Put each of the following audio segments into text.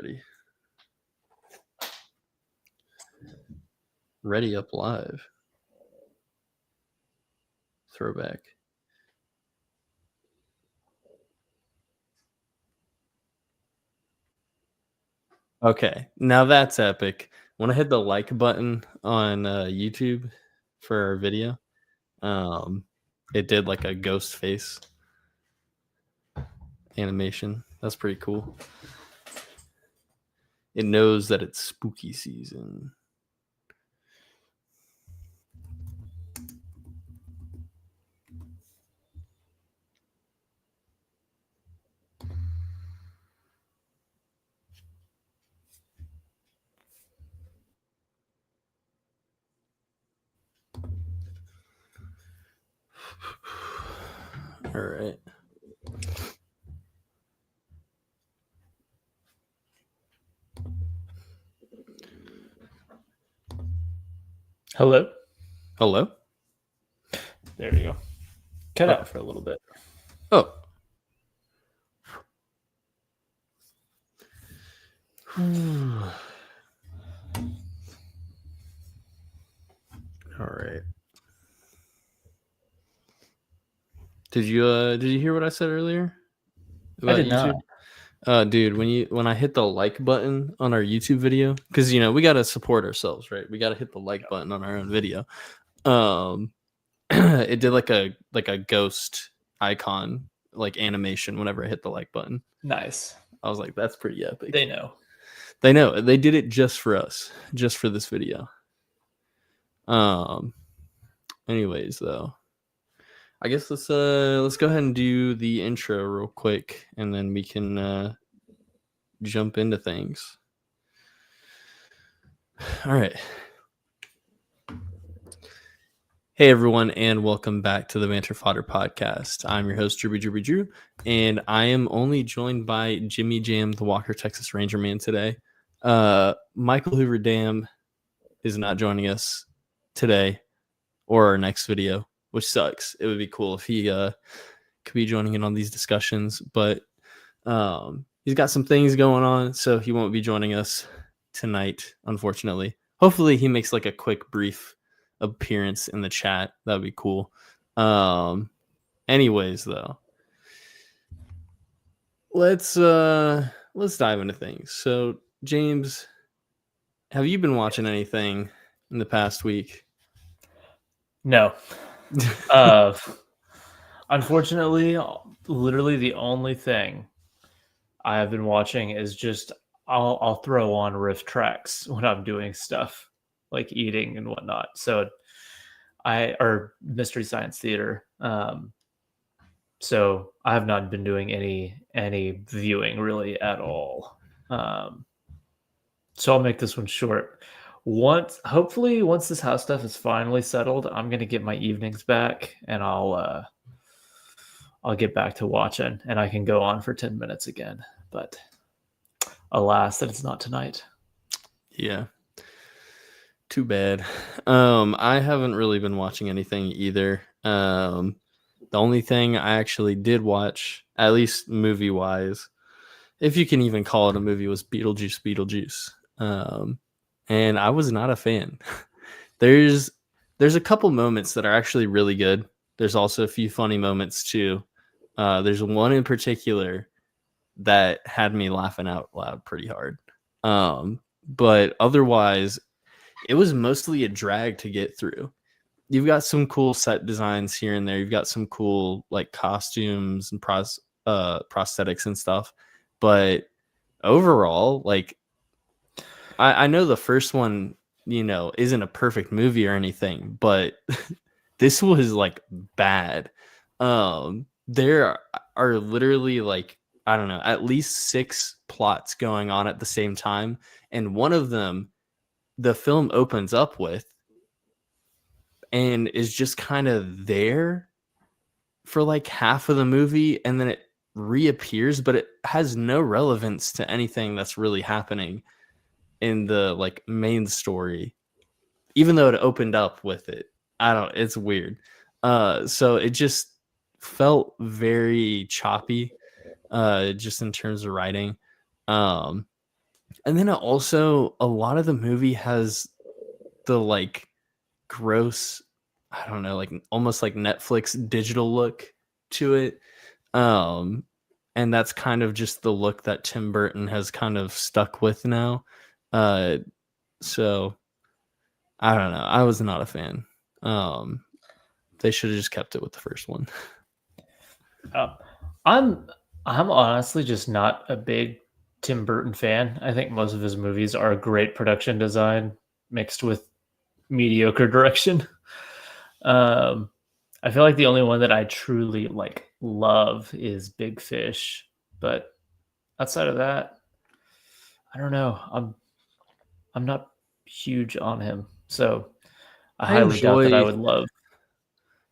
Freddy. Ready Up Live. Throwback. Okay, now that's epic. When I hit the like button on YouTube for our video, it did like a ghost face animation. That's pretty cool. It knows that it's spooky season. All right. Hello? Hello? There you go. Cut out for a little bit. Oh. All right. Did you hear what I said earlier I did not. Dude, when I hit the like button on our YouTube video, because we gotta support ourselves, right? We gotta hit the like button on our own video. It did like a ghost icon like animation whenever I hit the like button. Nice. I was like, that's pretty epic. They know. They did it just for us, just for this video. Anyways, though, I guess let's go ahead and do the intro real quick, and then we can jump into things. All right. Hey everyone, and welcome back to the Banter Fodder podcast. I'm your host, Drew, and I am only joined by Jimmy Jam, the Walker, Texas Ranger man today. Michael Hoover Dam is not joining us today or our next video, which sucks. It would be cool if he could be joining in on these discussions, but he's got some things going on, so he won't be joining us tonight, unfortunately. Hopefully he makes like a quick, brief appearance in the chat. That would be cool. Anyways, though, let's dive into things. So, James, have you been watching anything in the past week? No. Unfortunately, literally the only thing I have been watching is just I'll throw on riff tracks when I'm doing stuff like eating and whatnot. So or Mystery Science Theater. So I have not been doing any viewing really at all. So I'll make this one short. Hopefully once this house stuff is finally settled, I'm gonna get my evenings back, and I'll get back to watching, and I can go on for 10 minutes again. But alas, that it's not tonight. Yeah. Too bad. I haven't really been watching anything either. The only thing I actually did watch, at least movie-wise, if you can even call it a movie, was Beetlejuice. And I was not a fan. There's a couple moments that are actually really good. There's also a few funny moments too. There's one in particular that had me laughing out loud pretty hard. But otherwise, it was mostly a drag to get through. You've got some cool set designs here and there. You've got some cool like costumes and prosthetics and stuff. But overall, like I know the first one, isn't a perfect movie or anything, but this was like bad. There are literally like, I don't know, at least 6 plots going on at the same time. And one of them, the film opens up with and is just kind of there for like half of the movie, and then it reappears, but it has no relevance to anything that's really happening in the like main story, even though it opened up with it. It's weird. So it just felt very choppy, just in terms of writing. And then also a lot of the movie has the like gross, I don't know, like almost like Netflix digital look to it. Um, and that's kind of just the look that Tim Burton has kind of stuck with now. So I don't know. I was not a fan. They should have just kept it with the first one. Uh, I'm I'm honestly just not a big Tim Burton fan. I think most of his movies are great production design mixed with mediocre direction. Um, I feel like the only one that I truly like love is Big Fish, but outside of that, I don't know. I'm not huge on him, so I I highly doubt that I enjoy would love.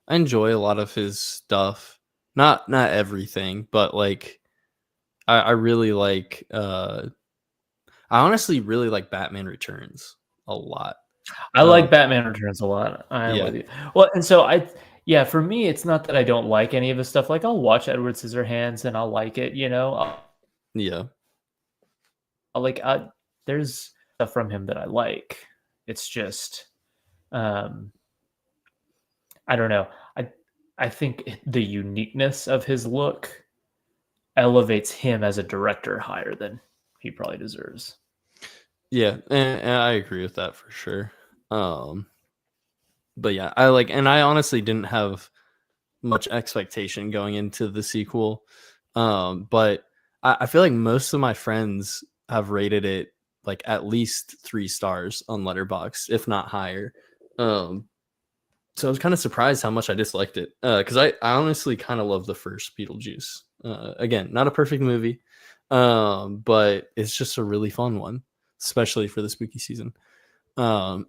I enjoy a lot of his stuff. Not everything, but like I really like I honestly really like Batman Returns a lot. I Um like Batman Returns a lot. I am yeah, with you. Well, and so yeah, for me, it's not that I don't like any of his stuff. Like I'll watch Edward Scissorhands and I'll like it. yeah. I'll like. There's stuff from him that I like. It's just, um, I don't know. I think the uniqueness of his look elevates him as a director higher than he probably deserves. Yeah, and I agree with that for sure. But yeah, I honestly didn't have much expectation going into the sequel. But I feel like most of my friends have rated it like at least 3 stars on Letterboxd, if not higher. So I was kind of surprised how much I disliked it. Because I honestly kind of love the first Beetlejuice. Again, not a perfect movie, but it's just a really fun one, especially for the spooky season. So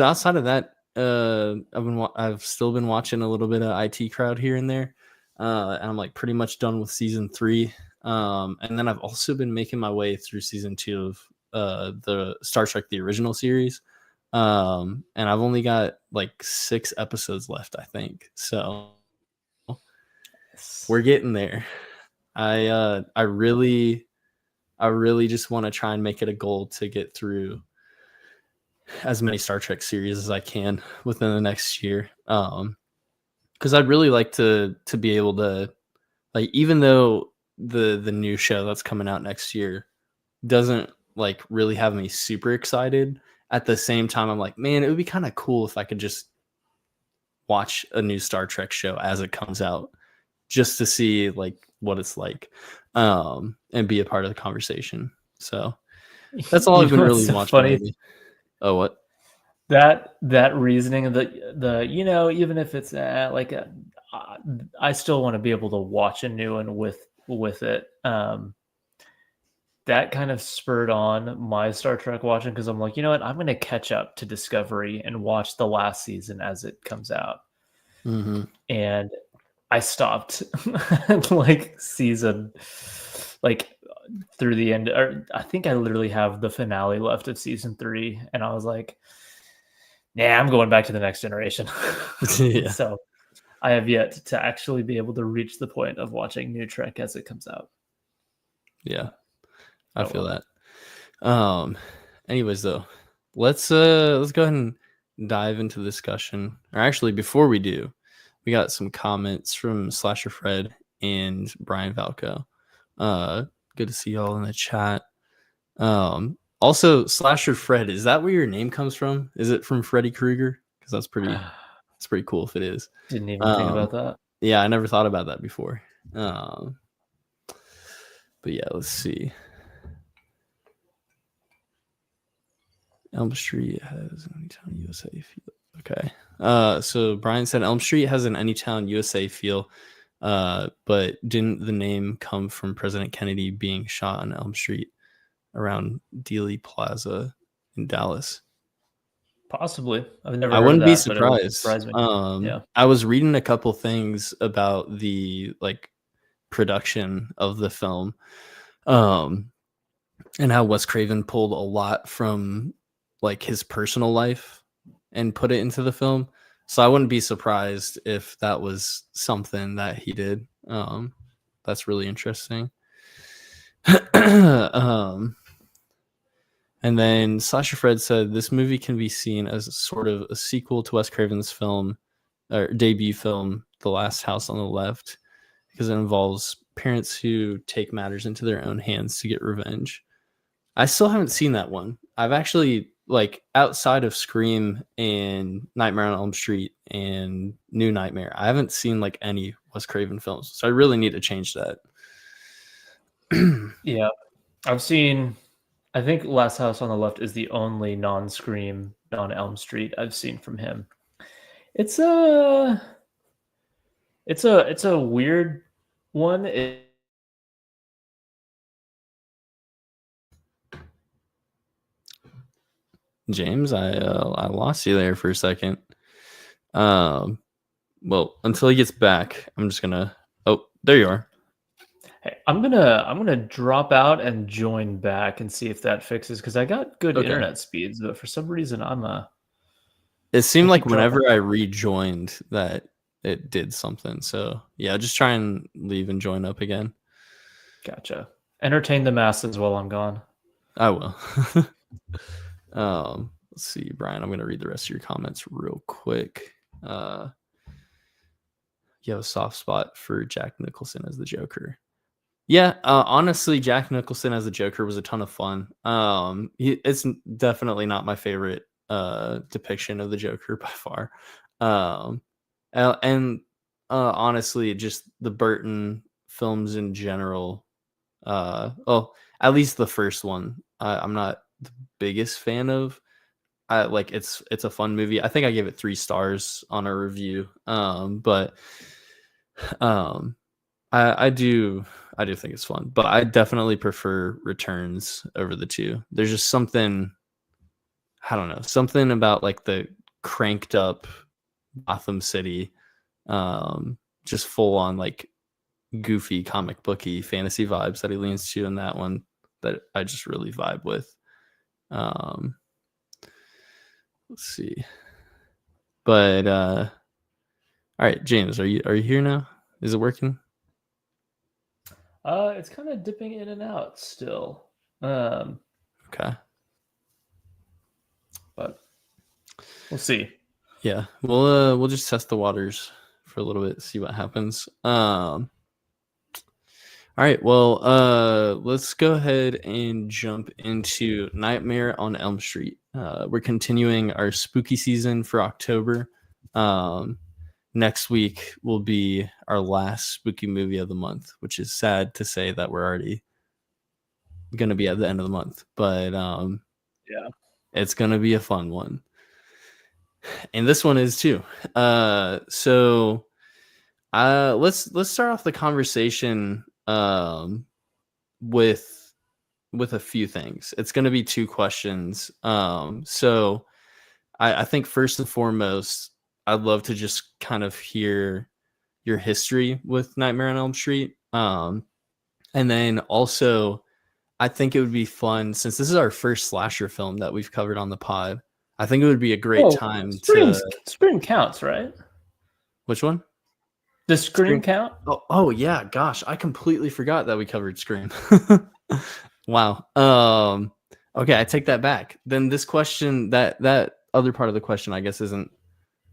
outside of that, I've still been watching a little bit of IT Crowd here and there. And I'm like pretty much done with season 3. And then I've also been making my way through season 2 of the Star Trek the original series. And I've only got like 6 episodes left, I think. So we're getting there. I really just want to try and make it a goal to get through as many Star Trek series as I can within the next year. Because I'd really like to be able to, like, even though the new show that's coming out next year doesn't like really have me super excited, at the same time I'm like, man, it would be kind of cool if I could just watch a new Star Trek show as it comes out, just to see like what it's like, and be a part of the conversation. So that's all You I've been know what's really so watching funny? lately. Oh, what? That reasoning of the even if it's I still want to be able to watch a new one with it. That kind of spurred on my Star Trek watching because I'm like, you know what, I'm going to catch up to Discovery and watch the last season as it comes out. Mm-hmm. And I stopped like season like through the end, or I think I literally have the finale left of season 3, and I was like, nah, I'm going back to the next generation. Yeah. So I have yet to actually be able to reach the point of watching new Trek as it comes out. Yeah. I feel well. that. Anyways though, let's go ahead and dive into the discussion. Or actually, before we do, we got some comments from Slasher Fred and Brian Valco. Good to see y'all in the chat. Also, Slasher Fred, is that where your name comes from? Is it from Freddy Krueger? Because that's pretty cool if it is. Didn't even think about that. Yeah, I never thought about that before. But yeah, let's see. Elm Street has an Anytown USA feel. Okay. So Brian said Elm Street has an Anytown USA feel, but didn't the name come from President Kennedy being shot on Elm Street around Dealey Plaza in Dallas? Possibly. I've never I heard of wouldn't be that, but it wouldn't surprised. surprise me. Yeah. I was reading a couple things about the like production of the film, and how Wes Craven pulled a lot from like his personal life and put it into the film. So I wouldn't be surprised if that was something that he did. That's really interesting. And then Slasher Fred said this movie can be seen as sort of a sequel to Wes Craven's film or debut film, The Last House on the Left, because it involves parents who take matters into their own hands to get revenge. I still haven't seen that one. I've actually, like, outside of Scream and Nightmare on Elm Street and New Nightmare, I haven't seen like any Wes Craven films. So I really need to change that. Yeah, I've seen. I think Last House on the Left is the only non-Scream, non-Elm Street I've seen from him. It's a weird one. James, I lost you there for a second. Well, until he gets back, I'm just gonna. Oh, there you are. Hey, I'm gonna drop out and join back and see if that fixes, because I got good internet speeds, but for some reason It seemed like whenever dropping. I rejoined that it did something. So yeah, just try and leave and join up again. Gotcha. Entertain the masses while I'm gone. I will. Let's see, Brian. I'm gonna read the rest of your comments real quick. You have a soft spot for Jack Nicholson as the Joker. Yeah, honestly, Jack Nicholson as the Joker was a ton of fun. It's definitely not my favorite depiction of the Joker by far. And honestly, just the Burton films in general. Well, at least the first one, I'm not the biggest fan of. Like it's a fun movie. I think I gave it 3 stars on a review. But I do think it's fun, but I definitely prefer Returns over the two. There's just something, I don't know, something about like the cranked up Gotham City, just full on like goofy comic booky fantasy vibes that he leans to in that one that I just really vibe with. Let's see. But all right, James, are you here now? Is it working? It's kind of dipping in and out still. Okay. But we'll see. Yeah, we'll just test the waters for a little bit, see what happens. All right, well, let's go ahead and jump into Nightmare on Elm Street. We're continuing our spooky season for October. Next week will be our last spooky movie of the month, which is sad to say that we're already going to be at the end of the month, but yeah, it's going to be a fun one. And this one is too. So let's start off the conversation with a few things. It's going to be 2 questions. So I think first and foremost, I'd love to just kind of hear your history with Nightmare on Elm Street. And then also, I think it would be fun, since this is our first slasher film that we've covered on the pod. I think it would be a great time to... Scream counts, right? Which one? Does Scream count? Oh yeah, gosh, I completely forgot that we covered Scream. Wow. Okay, I take that back. Then this question, that other part of the question, I guess, isn't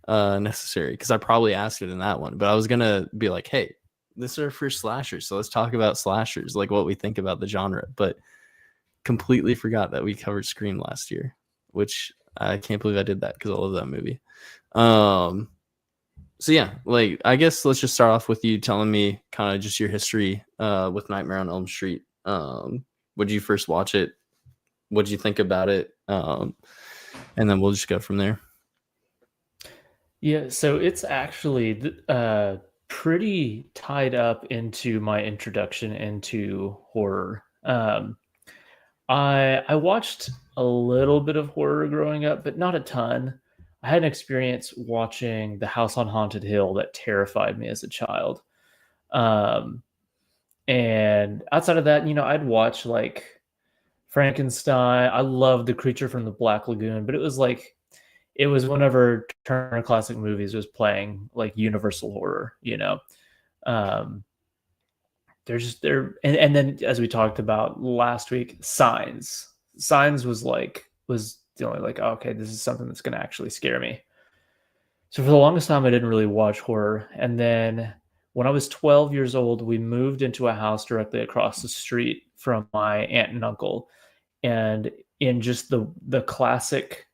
necessary, because I probably asked it in that one. But I was gonna be like, hey, this is our first slasher, so let's talk about slashers, like what we think about the genre. But completely forgot that we covered Scream last year, which I can't believe I did that, because I love that movie. So yeah, like, I guess let's just start off with you telling me kind of just your history with Nightmare on Elm Street. Would you first watch it? What did you think about it? And then we'll just go from there. Yeah, so it's actually pretty tied up into my introduction into horror. I watched a little bit of horror growing up, but not a ton. I had an experience watching The House on Haunted Hill that terrified me as a child. And outside of that, I'd watch like Frankenstein. I loved The Creature from the Black Lagoon, but it was whenever Turner Classic Movies was playing like Universal Horror, there's there, and then, as we talked about last week, Signs. Signs was the only like, oh, okay, this is something that's going to actually scare me. So for the longest time, I didn't really watch horror. And then when I was 12 years old, we moved into a house directly across the street from my aunt and uncle. And in just the classic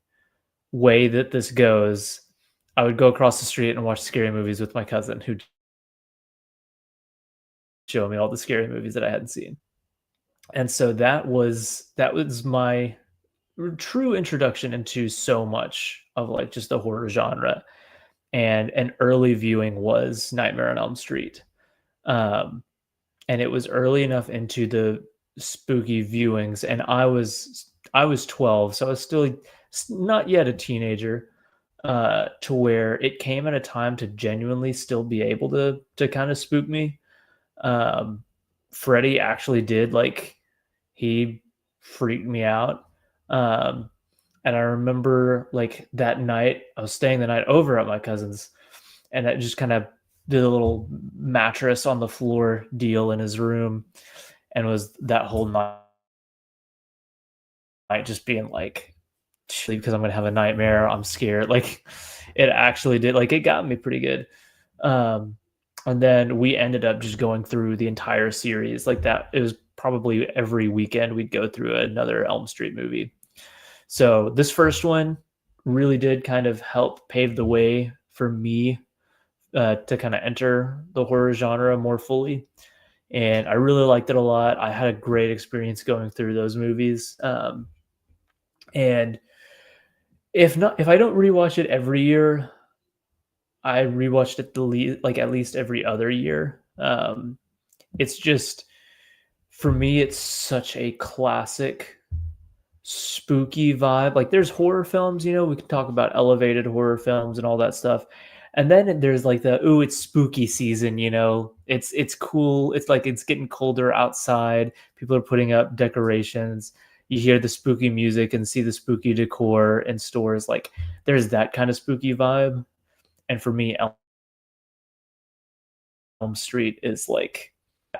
way that this goes, I would go across the street and watch scary movies with my cousin, who'd show me all the scary movies that I hadn't seen. And so that was my true introduction into so much of like just the horror genre. And an early viewing was Nightmare on Elm Street. Um, and it was early enough into the spooky viewings, and I was 12, so I was still not yet a teenager, to where it came at a time to genuinely still be able to kind of spook me. Um, Freddy actually did, like, he freaked me out. Um, and I remember like that night, I was staying the night over at my cousin's, and I just kind of did a little mattress on the floor deal in his room, and was that whole night just being like, because I'm gonna have a nightmare. I'm scared. Like, it actually did. Like, it got me pretty good. Um, and then we ended up just going through the entire series like that. It was probably every weekend we'd go through another Elm Street movie. So this first one really did kind of help pave the way for me, to kind of enter the horror genre more fully. And I really liked it a lot. I had a great experience going through those movies. And if I don't rewatch it every year, I rewatched it like at least every other year. It's just, for me, it's such a classic spooky vibe. Like, there's horror films, we can talk about elevated horror films and all that stuff. And then there's like it's spooky season, it's cool. It's like it's getting colder outside. People are putting up decorations. You hear the spooky music and see the spooky decor in stores. Like, there's that kind of spooky vibe. And for me, Elm Street is like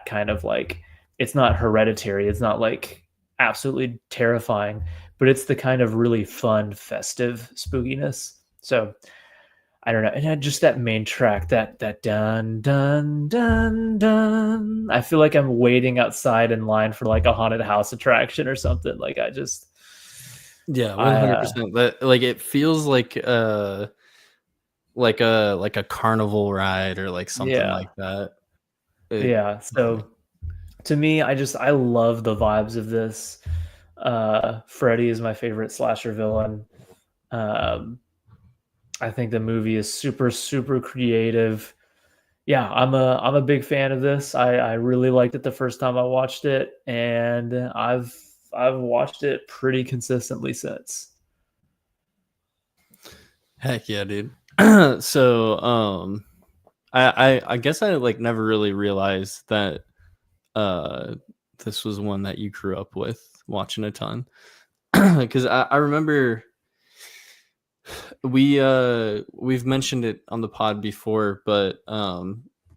kind of like, it's not Hereditary, it's not like absolutely terrifying, but it's the kind of really fun, festive spookiness. So I don't know, and just that main track, that dun dun dun dun. I feel like I'm waiting outside in line for like a haunted house attraction or something. Like, Yeah, I 100%. That, like, it feels like a carnival ride or like something yeah, like that. It, yeah. So to me, I love the vibes of this. Freddy is my favorite slasher villain. Um, I think the movie is super, super creative. Yeah, I'm a big fan of this. I really liked it the first time I watched it, and I've watched it pretty consistently since. heck yeah, dude. So I guess I like never really realized that uh this was one that you grew up with watching a ton. Because I remember we've mentioned it on the pod before, but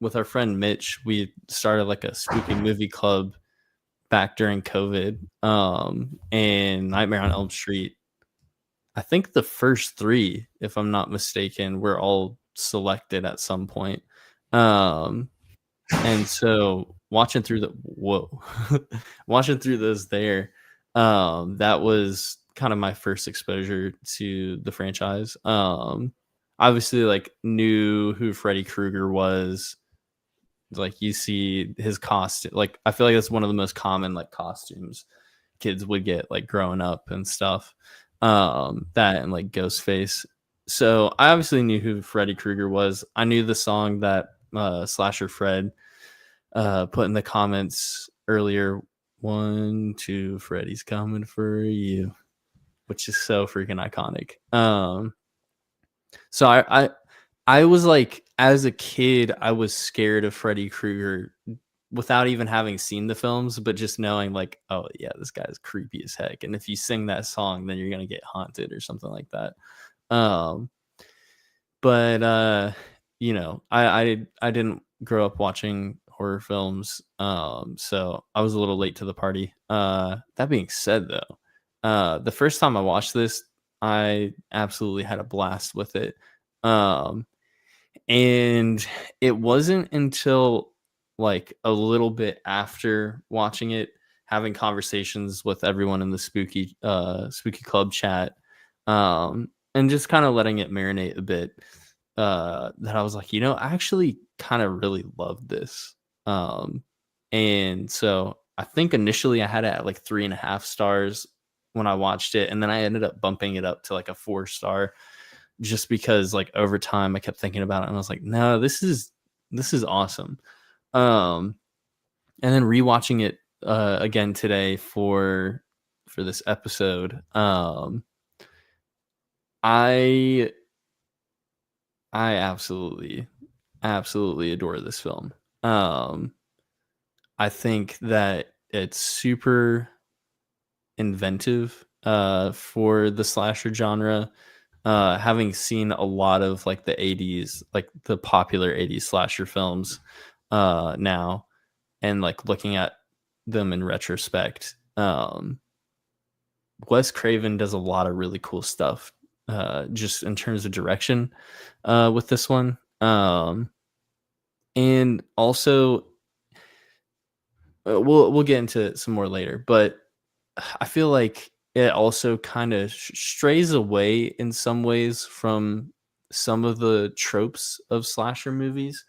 with our friend Mitch, we started like a spooky movie club back during COVID. And Nightmare on Elm Street, I think the first three, if I'm not mistaken, were all selected at some point. And so watching through watching through those there, that was kind of my first exposure to the franchise. Obviously, like, knew who Freddy Krueger was. Like, you see his costume. Like, I feel like that's one of the most common like costumes kids would get like growing up and stuff. That and like Ghostface. So I obviously knew who Freddy Krueger was. I knew the song that Slasher Fred put in the comments earlier. 1, 2, Freddy's coming for you, which is so freaking iconic. So I was like, as a kid, I was scared of Freddy Krueger without even having seen the films, but just knowing like, oh yeah, this guy's creepy as heck. And if you sing that song, then you're gonna get haunted or something like that. Um, but I didn't grow up watching horror films. So I was a little late to the party. That being said though, The first time I watched this, I absolutely had a blast with it. Um, and it wasn't until like a little bit after watching it, having conversations with everyone in the spooky club chat, and just kind of letting it marinate a bit, that I was like, I actually kind of really loved this. And so I think initially I had it at like 3.5 stars when I watched it, and then I ended up bumping it up to like a 4 star, just because like over time I kept thinking about it and I was like, no, this is awesome. Um, and then rewatching it again today for this episode, I I absolutely adore this film. I think that it's super inventive for the slasher genre. Having seen a lot of like the 80s, like the popular 80s slasher films now, and like looking at them in retrospect, Wes Craven does a lot of really cool stuff, just in terms of direction with this one. And also, we'll get into some more later, but I feel like it also kind of strays away in some ways from some of the tropes of slasher movies,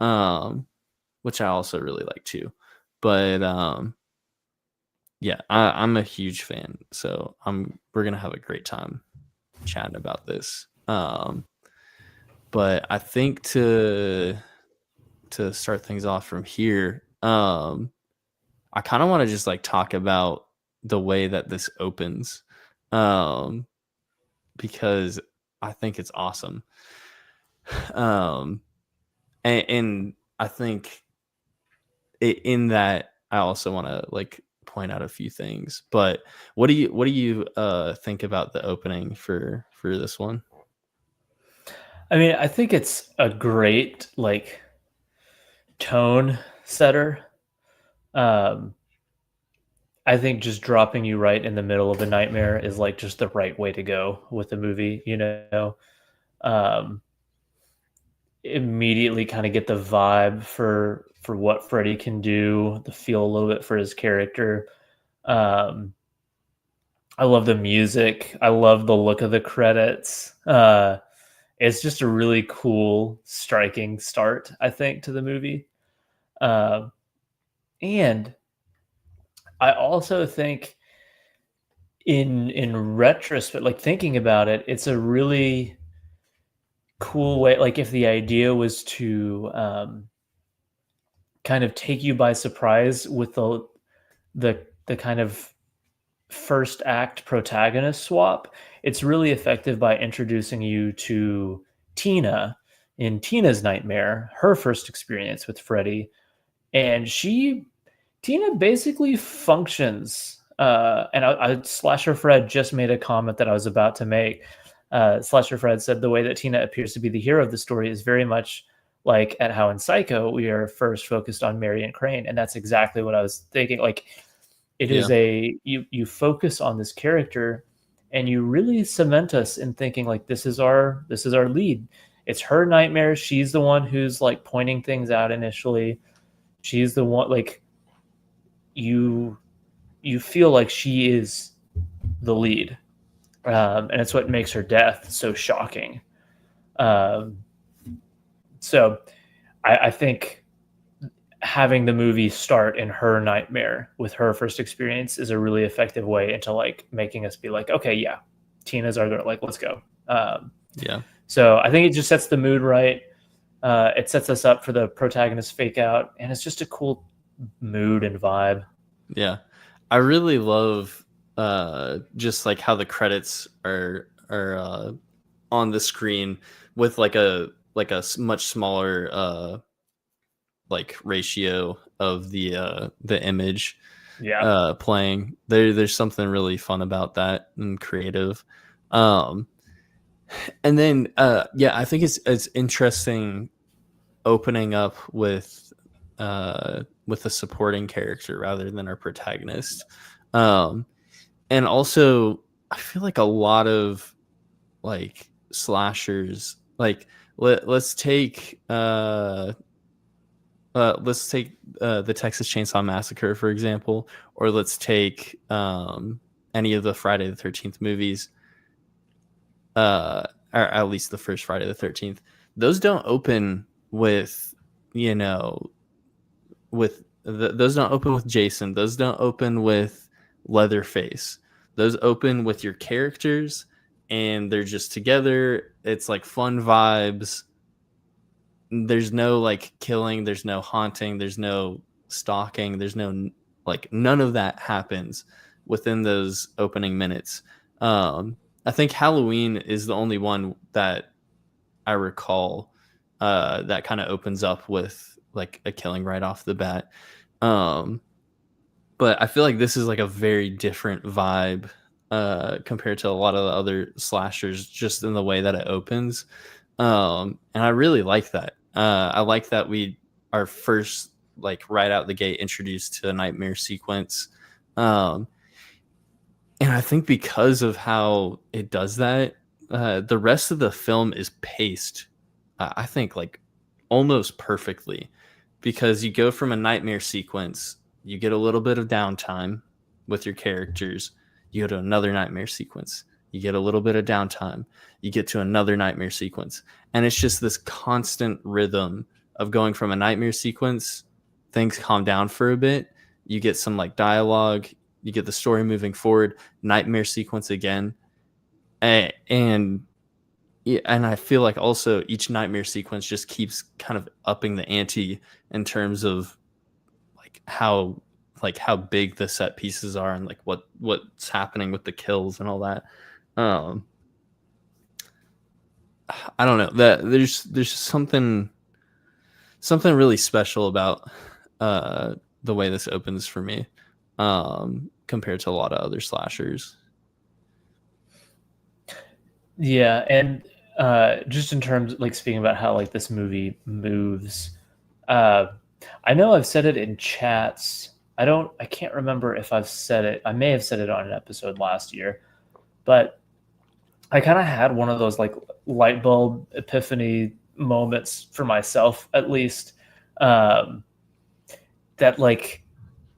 um, which I also really like too. But yeah, I'm a huge fan, so we're gonna have a great time chatting about this. But I think to start things off from here, I kind of want to just like talk about the way that this opens, um, because I think it's awesome. Um, and I think in that I also want to like point out a few things. But what do you think about the opening for this one? I mean, I think it's a great like tone setter. Um, I think just dropping you right in the middle of a nightmare is like just the right way to go with the movie, Um, immediately kind of get the vibe for what Freddy can do, the feel a little bit for his character. Um, I love the music. I love the look of the credits. It's just a really cool, striking start, I think, to the movie. Um, and I also think in retrospect, like thinking about it, it's a really cool way. Like if the idea was to kind of take you by surprise with the kind of first act protagonist swap, it's really effective by introducing you to Tina in Tina's nightmare, her first experience with Freddy, and Tina basically functions. Slasher Fred just made a comment that I was about to make. Slasher Fred said the way that Tina appears to be the hero of the story is very much like at how in Psycho we are first focused on Marion Crane, and that's exactly what I was thinking. Like it Yeah, is you focus on this character, and you really cement us in thinking like this is our lead. It's her nightmare. She's the one who's like pointing things out initially. She's the one like you you feel like she is the lead, and it's what makes her death so shocking. Um, so I think having the movie start in her nightmare with her first experience is a really effective way into like making us be like, okay, yeah, Tina's our girl, like let's go. yeah, So I think it just sets the mood right. It sets us up for the protagonist fake out, and it's just a cool mood and vibe. yeah. I really love just like how the credits are on the screen with like a much smaller like ratio of the image Yeah, playing. There's something really fun about that and creative. Um, and then yeah, I think it's interesting opening up with a supporting character rather than our protagonist. Um, And also, I feel like a lot of like slashers, like let's take the Texas Chainsaw Massacre, for example, or let's take any of the Friday the 13th movies, or at least the first Friday the 13th. Those don't open with, you know, those don't open with Jason. Those don't open with Leatherface. Those open with your characters, and they're just together. It's like fun vibes. There's no like killing, there's no haunting, there's no stalking, there's no like none of that happens within those opening minutes. I think Halloween is the only one that I recall that kind of opens up with like a killing right off the bat. Um, but I feel like this is like a very different vibe compared to a lot of the other slashers, just in the way that it opens. And I really like that. I like that we are first, like right out the gate, introduced to a nightmare sequence. Um, and I think because of how it does that, the rest of the film is paced, I think, like almost perfectly, because you go from a nightmare sequence, you get a little bit of downtime with your characters, you go to another nightmare sequence, you get a little bit of downtime, you get to another nightmare sequence. And it's just this constant rhythm of going from a nightmare sequence, things calm down for a bit, you get some like dialogue, you get the story moving forward, nightmare sequence again. And yeah, and I feel like also each nightmare sequence just keeps kind of upping the ante in terms of like how big the set pieces are, and like what's happening with the kills and all that. Um, I don't know, that there's something really special about the way this opens for me, compared to a lot of other slashers. Yeah, and just in terms, like speaking about how like this movie moves, uh, I know I've said it in chats. I can't remember if I've said it. I may have said it on an episode last year, but I kind of had one of those like light bulb epiphany moments for myself, at least. Um, that like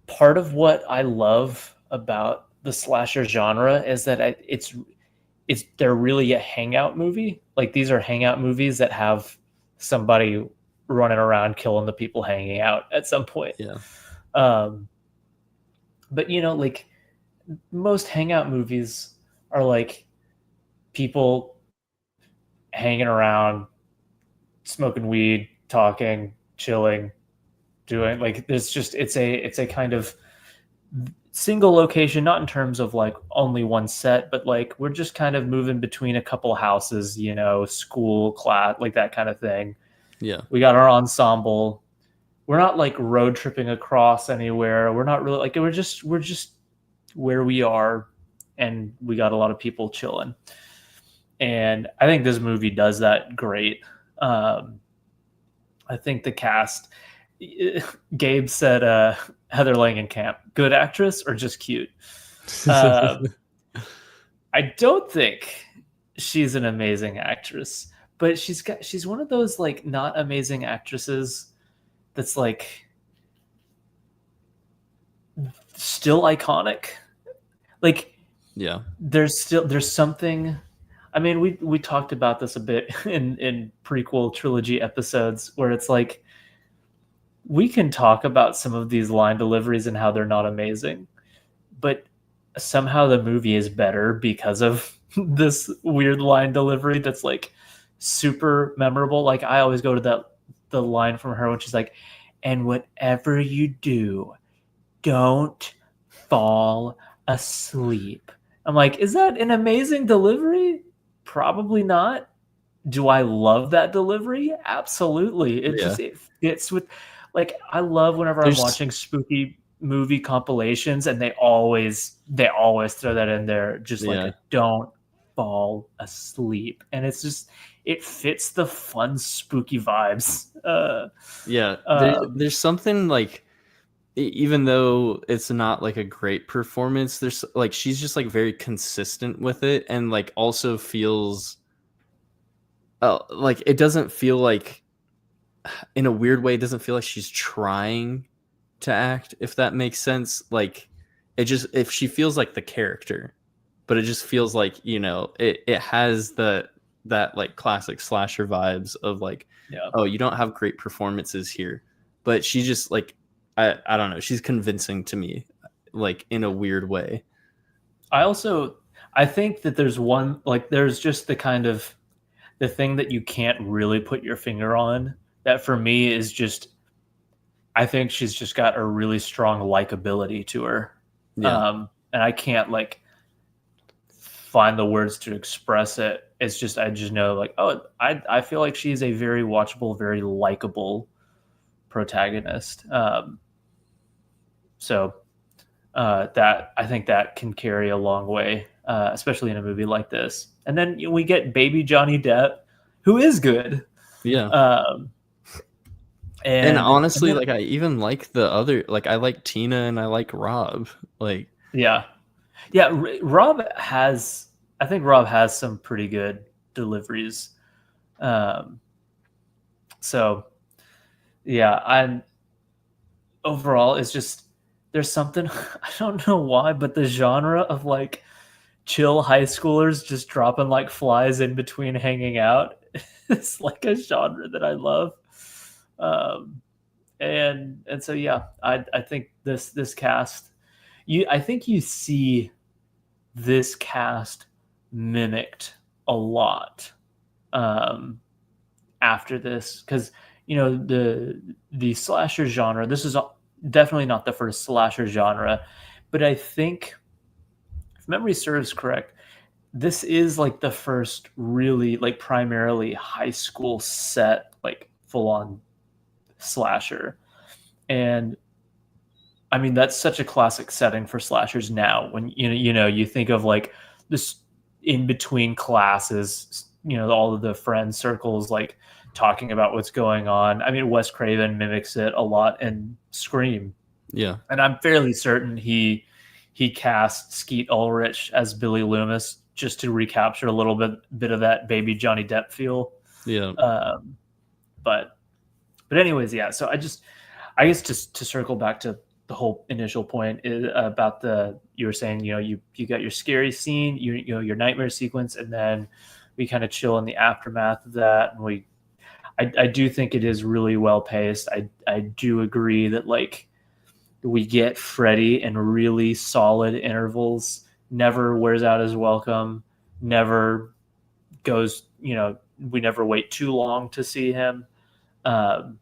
part of what I love about the slasher genre is that it's they're really a hangout movie. Like these are hangout movies that have somebody running around killing the people hanging out at some point. Yeah. Um, but you know, like most hangout movies are like people hanging around, smoking weed, talking, chilling, doing like there's just it's a kind of single location, not in terms of like only one set, but like we're just kind of moving between a couple houses, you know, school, class, like that kind of thing. Yeah. We got our ensemble. We're not like road tripping across anywhere. We're not really like we're just where we are, and we got a lot of people chilling. And I think this movie does that great. I think the cast. Gabe said Heather Langenkamp, good actress or just cute? I don't think she's an amazing actress, but she's one of those like not amazing actresses that's like still iconic. Like Yeah. there's something. I mean, we talked about this a bit in prequel trilogy episodes where it's like we can talk about some of these line deliveries and how they're not amazing, but somehow the movie is better because of this weird line delivery that's like super memorable. Like I always go to the line from her when she's like, "And whatever you do, don't fall asleep." I'm like, is that an amazing delivery? Probably not. Do I love that delivery? Absolutely. It fits with, like, I love whenever I'm watching spooky movie compilations and they always throw that in there, just like a don't fall asleep. And it's just, it fits the fun spooky vibes. There's something like even though it's not like a great performance, there's like she's just like very consistent with it, and like also feels like it doesn't feel like, in a weird way, it doesn't feel like she's trying to act, if that makes sense. Like it just, if she feels like the character, but it just feels like, it has that like classic slasher vibes of like, Yeah. oh, you don't have great performances here, but she just like, I don't know, she's convincing to me, like in a weird way. I think that there's just the thing that you can't really put your finger on, that for me is just, I think she's just got a really strong likability to her. Yeah. And I can't like find the words to express it. It's just, I just know like, oh, I feel like she's a very watchable, very likable protagonist. So that, I think that can carry a long way, especially in a movie like this. And then we get baby Johnny Depp, who is good. Yeah. Um, And and honestly, then, like I even like the other, like I like Tina and I like Rob. Like, yeah, yeah. I think Rob has some pretty good deliveries. Um, so yeah, I'm overall, it's just, there's something, I don't know why, but the genre of like chill high schoolers just dropping like flies in between hanging out is like a genre that I love. Um, and so yeah, I think this cast, I think you see this cast mimicked a lot after this, because the slasher genre, this is definitely not the first slasher genre, but I think, if memory serves correct, this is like the first really like primarily high school set, like full on slasher. And I mean, that's such a classic setting for slashers now, when you think of like this in between classes, all of the friend circles like talking about what's going on. I mean, Wes Craven mimics it a lot in Scream. yeah. And I'm fairly certain he cast Skeet Ulrich as Billy Loomis just to recapture a little bit of that baby Johnny Depp feel. Yeah. But anyways, yeah. So I guess just to circle back to the whole initial point is about you were saying, you got your scary scene, your nightmare sequence, and then we kind of chill in the aftermath of that. And I do think it is really well paced. I do agree that like we get Freddy in really solid intervals, never wears out his welcome, never goes, we never wait too long to see him. And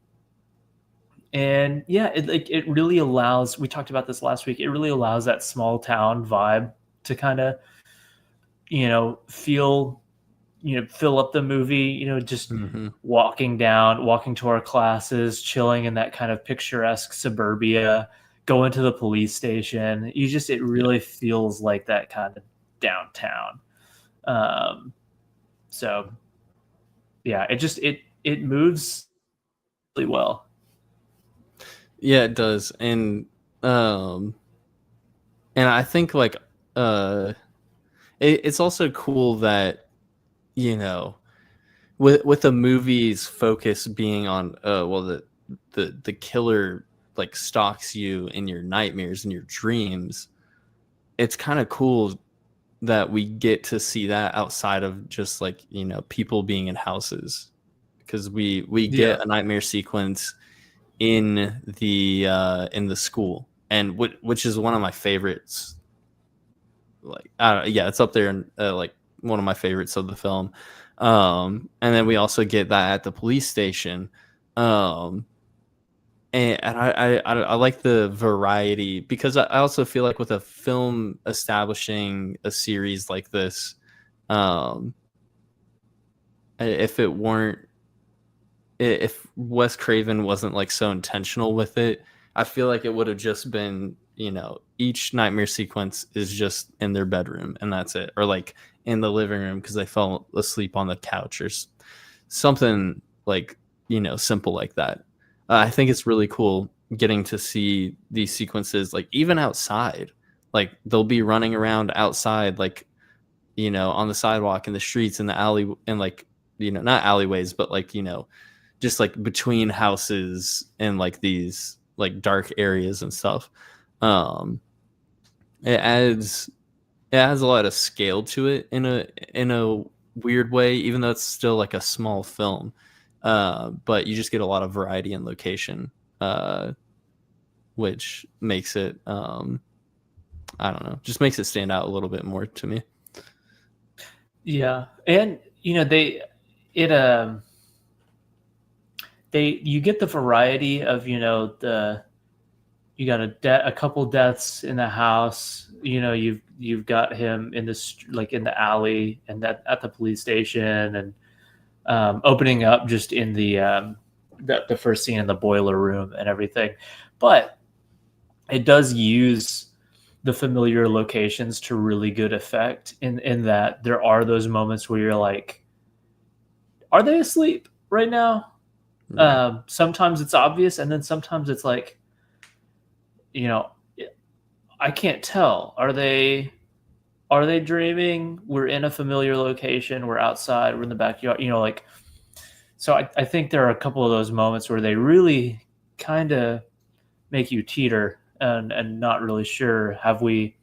yeah, it really allows, we talked about this last week, it really allows that small town vibe to kind of, fill up the movie, just Mm-hmm. walking to our classes, chilling in that kind of picturesque suburbia, going to the police station. It Yeah. really feels like that kind of downtown. So yeah, it moves really well. Yeah, it does. And I think like it's also cool that, with the movie's focus being on the killer like stalks you in your nightmares and your dreams. It's kind of cool that we get to see that outside of just like, people being in houses, because we Yeah. get a nightmare sequence in the school, and which is one of my favorites. Like, yeah, it's up there, and like one of my favorites of the film. And then we also get that at the police station. And I like the variety, because I also feel like with a film establishing a series like this, um, if it weren't, if Wes Craven wasn't like so intentional with it, I feel like it would have just been, each nightmare sequence is just in their bedroom and that's it, or like in the living room because they fell asleep on the couch, or something like, simple like that. I think it's really cool getting to see these sequences, like even outside, like they'll be running around outside, like, you know, on the sidewalk, in the streets, in the alley, and like, you know, not alleyways, but like, you know, just like between houses and like these like dark areas and stuff. Um, it adds it adds a lot of scale to it in a weird way, even though it's still like a small film. But you just get a lot of variety and location, which makes it I don't know, just makes it stand out a little bit more to me. Yeah, and you know you get the variety of, you know, you got a couple deaths in the house. You know, you've got him in this, like in the alley, and that at the police station, and opening up just in the first scene in the boiler room and everything. But it does use the familiar locations to really good effect in that there are those moments where you're like, are they asleep right now? Right. Sometimes it's obvious, and then sometimes it's like, you know, I can't tell. Are they dreaming? We're in a familiar location. We're outside. We're in the backyard. You know, like, so I think there are a couple of those moments where they really kind of make you teeter and not really sure, have we,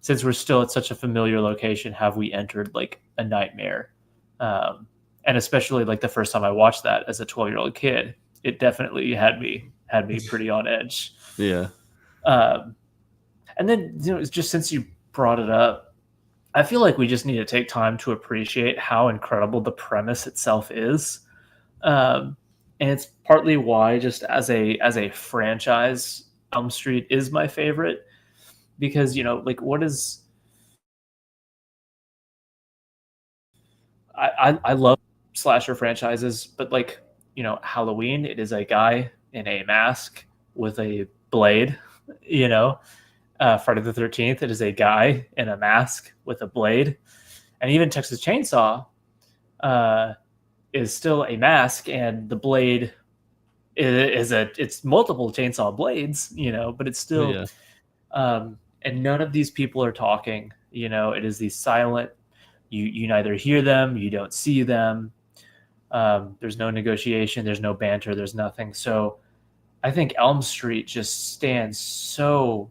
since we're still at such a familiar location, have we entered like a nightmare? And especially like the first time I watched that as a 12-year-old kid, it definitely had me pretty on edge. Yeah. And then, you know, it's just, since you brought it up, I feel like we just need to take time to appreciate how incredible the premise itself is. And it's partly why, just as a franchise, Elm Street is my favorite, because, you know, like, what is, I love slasher franchises, but like, you know, Halloween, it is a guy in a mask with a blade, you know. Friday the 13th, it is a guy in a mask with a blade. And even Texas Chainsaw is still a mask, and the blade it's multiple chainsaw blades, you know, but it's still, Yeah. and none of these people are talking, you know. It is the silent, you neither hear them, you don't see them. There's no negotiation, there's no banter, there's nothing. So I think Elm Street just stands so,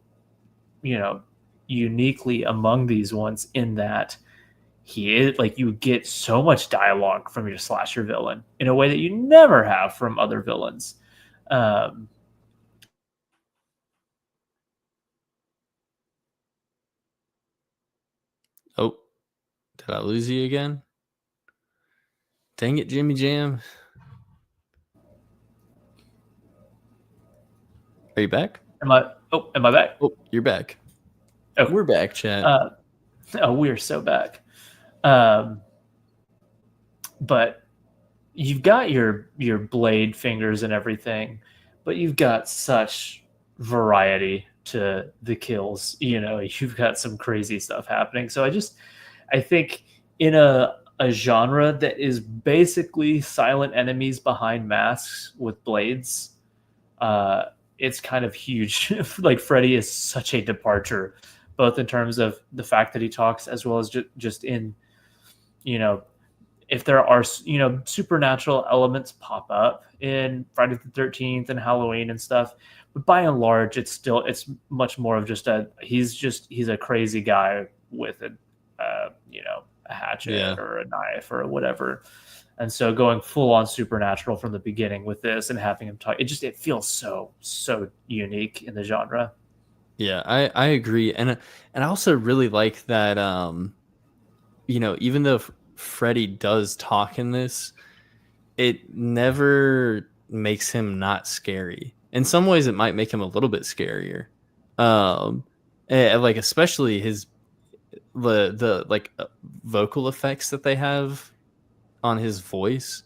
you know, uniquely among these ones, in that he is like, you get so much dialogue from your slasher villain in a way that you never have from other villains. Um, Oh, did I lose you again? Dang it, Jimmy Jam. Are you back? am I back? Oh, you're back. Oh, We're back, chat. we're so back. Um, but you've got your blade fingers and everything, but you've got such variety to the kills. You know, you've got some crazy stuff happening. So I think in a genre that is basically silent enemies behind masks with blades, it's kind of huge. Like, Freddy is such a departure, both in terms of the fact that he talks, as well as just in, you know, if there are, you know, supernatural elements pop up in Friday the 13th and Halloween and stuff, but by and large, it's much more of just he's a crazy guy with a, you know, a hatchet, Yeah. or a knife or whatever. And so going full on supernatural from the beginning with this and having him talk, it feels so unique in the genre. Yeah, I agree. And I also really like that you know, even though Freddy does talk in this, it never makes him not scary. In some ways it might make him a little bit scarier. Like especially the like vocal effects that they have on his voice.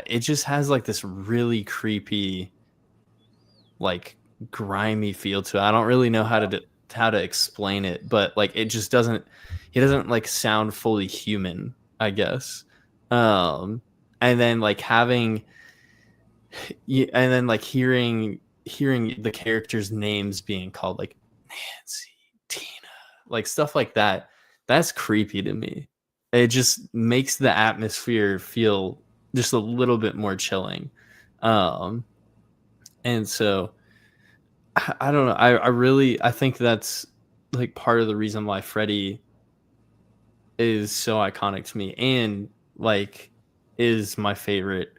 It just has like this really creepy, like grimy feel to it. I don't really know how to explain it, but like it just doesn't, he doesn't like sound fully human, I guess. And then like having Yeah, and then like hearing the characters' names being called, like Nancy, Tina, like stuff like that. That's creepy to me. It just makes the atmosphere feel just a little bit more chilling. Um, and so I don't know. I think that's like part of the reason why Freddy is so iconic to me, and like is my favorite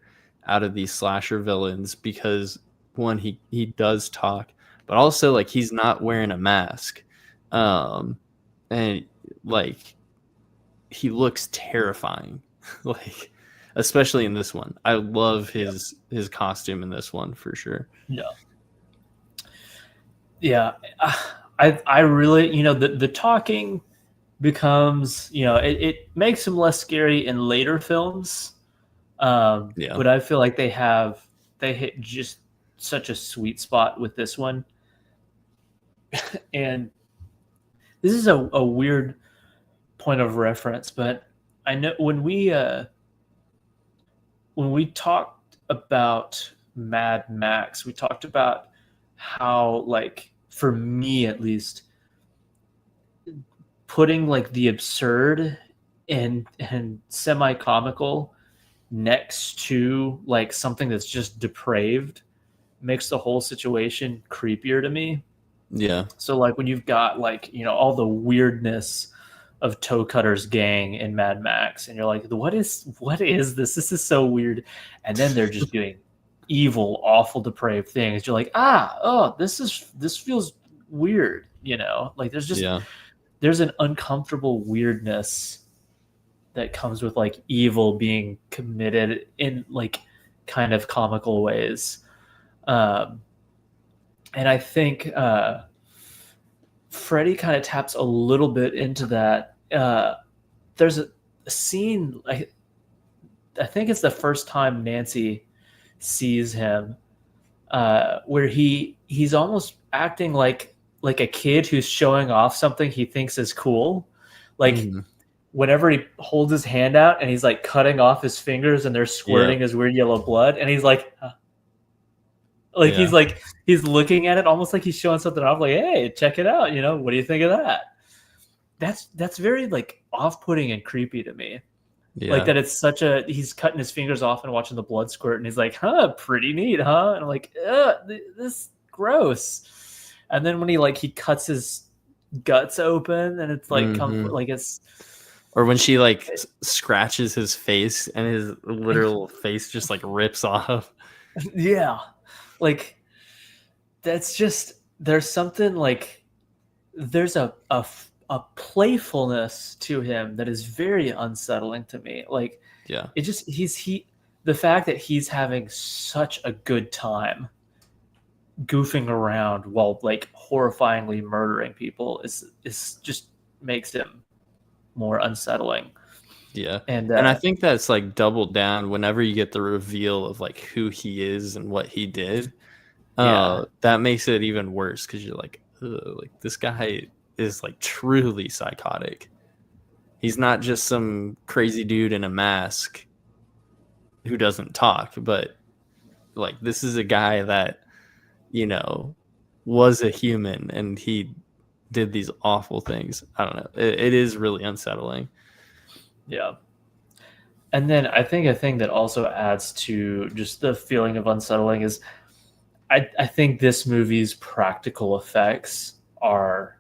out of these slasher villains, because one, he does talk, but also like he's not wearing a mask. um and like he looks terrifying. Like, especially in this one, I love his costume in this one for sure. Yeah. Yeah. I really, the talking becomes, it makes him less scary in later films. Yeah, But I feel like they hit just such a sweet spot with this one. And this is a weird point of reference, but I know when we talked about Mad Max, we talked about how, like, for me at least, putting like the absurd and semi comical next to like something that's just depraved makes the whole situation creepier to me. yeah, So like when you've got like, all the weirdness of Toe Cutter's gang in Mad Max, and you're like, what is this? This is so weird. And then they're just doing evil, awful, depraved things. You're like, this feels weird, Like yeah, there's an uncomfortable weirdness that comes with like evil being committed in like kind of comical ways. Um, and I think Freddy kind of taps a little bit into that. There's a scene, I think it's the first time Nancy sees him, where he's almost acting like a kid who's showing off something he thinks is cool. Like, Mhm. whenever he holds his hand out and he's like cutting off his fingers and they're Yeah, squirting his weird yellow blood, and he's like, huh. Like yeah, he's looking at it almost like he's showing something off, like, hey, check it out, what do you think of that? That's very like off-putting and creepy to me. Like, yeah, that it's he's cutting his fingers off and watching the blood squirt, and he's like, pretty neat, huh? And I'm like, this gross. And then when he cuts his guts open, and it's like hmm, like it's or when she like scratches his face and his literal face just like rips off. yeah, like, that's just, there's something like, there's a playfulness to him that is very unsettling to me. Like, Yeah, it just the fact that he's having such a good time goofing around while like horrifyingly murdering people is just makes him more unsettling. yeah, And and I think that's like doubled down whenever you get the reveal of like who he is and what he did. yeah, That makes it even worse, because you're like, ugh, like this guy is like truly psychotic. He's not just some crazy dude in a mask who doesn't talk, but like this is a guy that, you know, was a human and he did these awful things. I don't know. It is really unsettling. yeah. And then I think a thing that also adds to just the feeling of unsettling is, I think this movie's practical effects are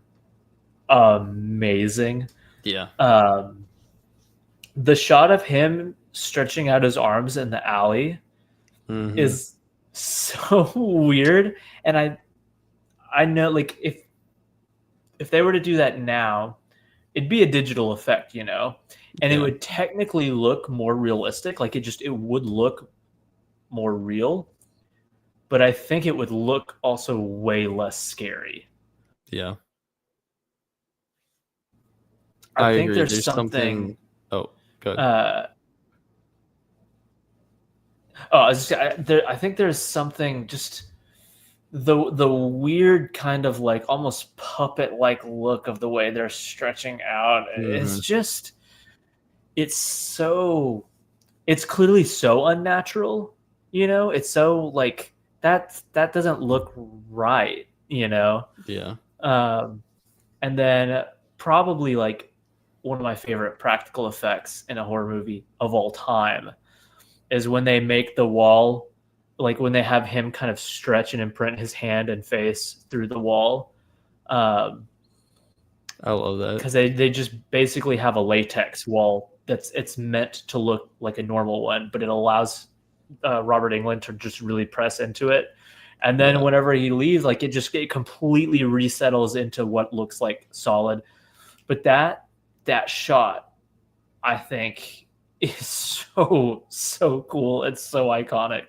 amazing. Yeah. The shot of him stretching out his arms in the alley Hmm. is so weird. And I know, like, if they were to do that now, it'd be a digital effect, and it Yeah. would technically look more realistic. Like, it would look more real, but I think it would look also way less scary. Yeah. I I think agree. there's There's something. something. Oh, good. Uh, I think there's something, just the weird kind of like almost puppet like look of the way they're stretching out. It's Hmm. just, it's clearly so unnatural, It's so like that doesn't look right. Yeah. And then probably like one of my favorite practical effects in a horror movie of all time is when they make the wall, like when they have him kind of stretch and imprint his hand and face through the wall. Um, I love that. because they just basically have a latex wall it's meant to look like a normal one, but it allows Robert Englund to just really press into it. And then Yeah. whenever he leaves, like it completely resettles into what looks like solid. But that shot, I think, is so cool. It's so iconic.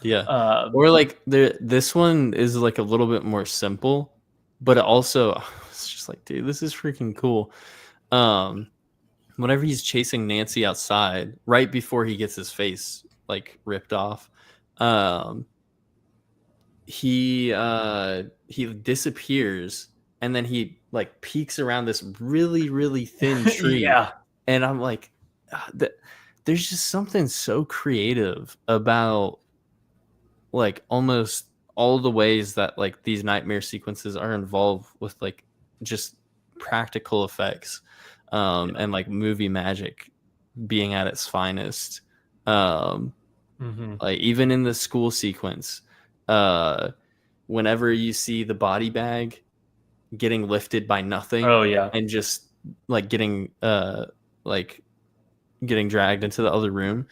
Yeah. Or like this one is like a little bit more simple, but it also it's just like, dude, this is freaking cool. Whenever he's chasing Nancy outside, right before he gets his face like ripped off, he disappears, and then he like peeks around this really, really thin tree. Yeah. And I'm like, there's just something so creative about like almost all the ways that like these nightmare sequences are involved with like just practical effects, and like movie magic being at its finest. Like even in the school sequence, whenever you see the body bag getting lifted by nothing, Oh yeah. and just like getting dragged into the other room,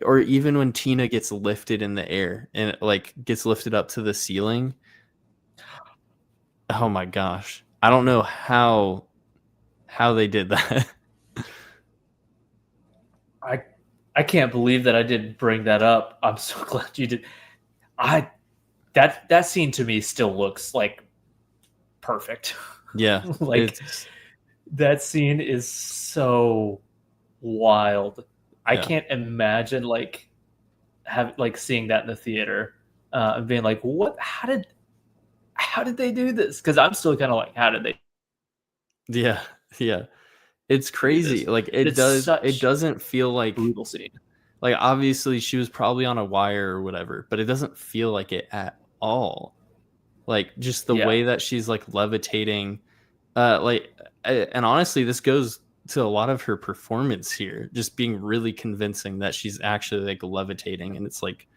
or even when Tina gets lifted in the air and it, like gets lifted up to the ceiling. Oh my gosh, I don't know how they did that. I can't believe that I didn't bring that up. I'm so glad you did. That scene to me still looks like perfect. Yeah, Like that scene is so wild. I can't imagine like seeing that in the theater and being like, what? How did they do this? Because I'm still kind of like, how did they? Yeah, it's crazy. Like it doesn't feel like brutal scene. Like obviously she was probably on a wire or whatever, but it doesn't feel like it at all. Like just the way that she's like levitating, and honestly, this goes to a lot of her performance here, just being really convincing that she's actually like levitating, and it's like,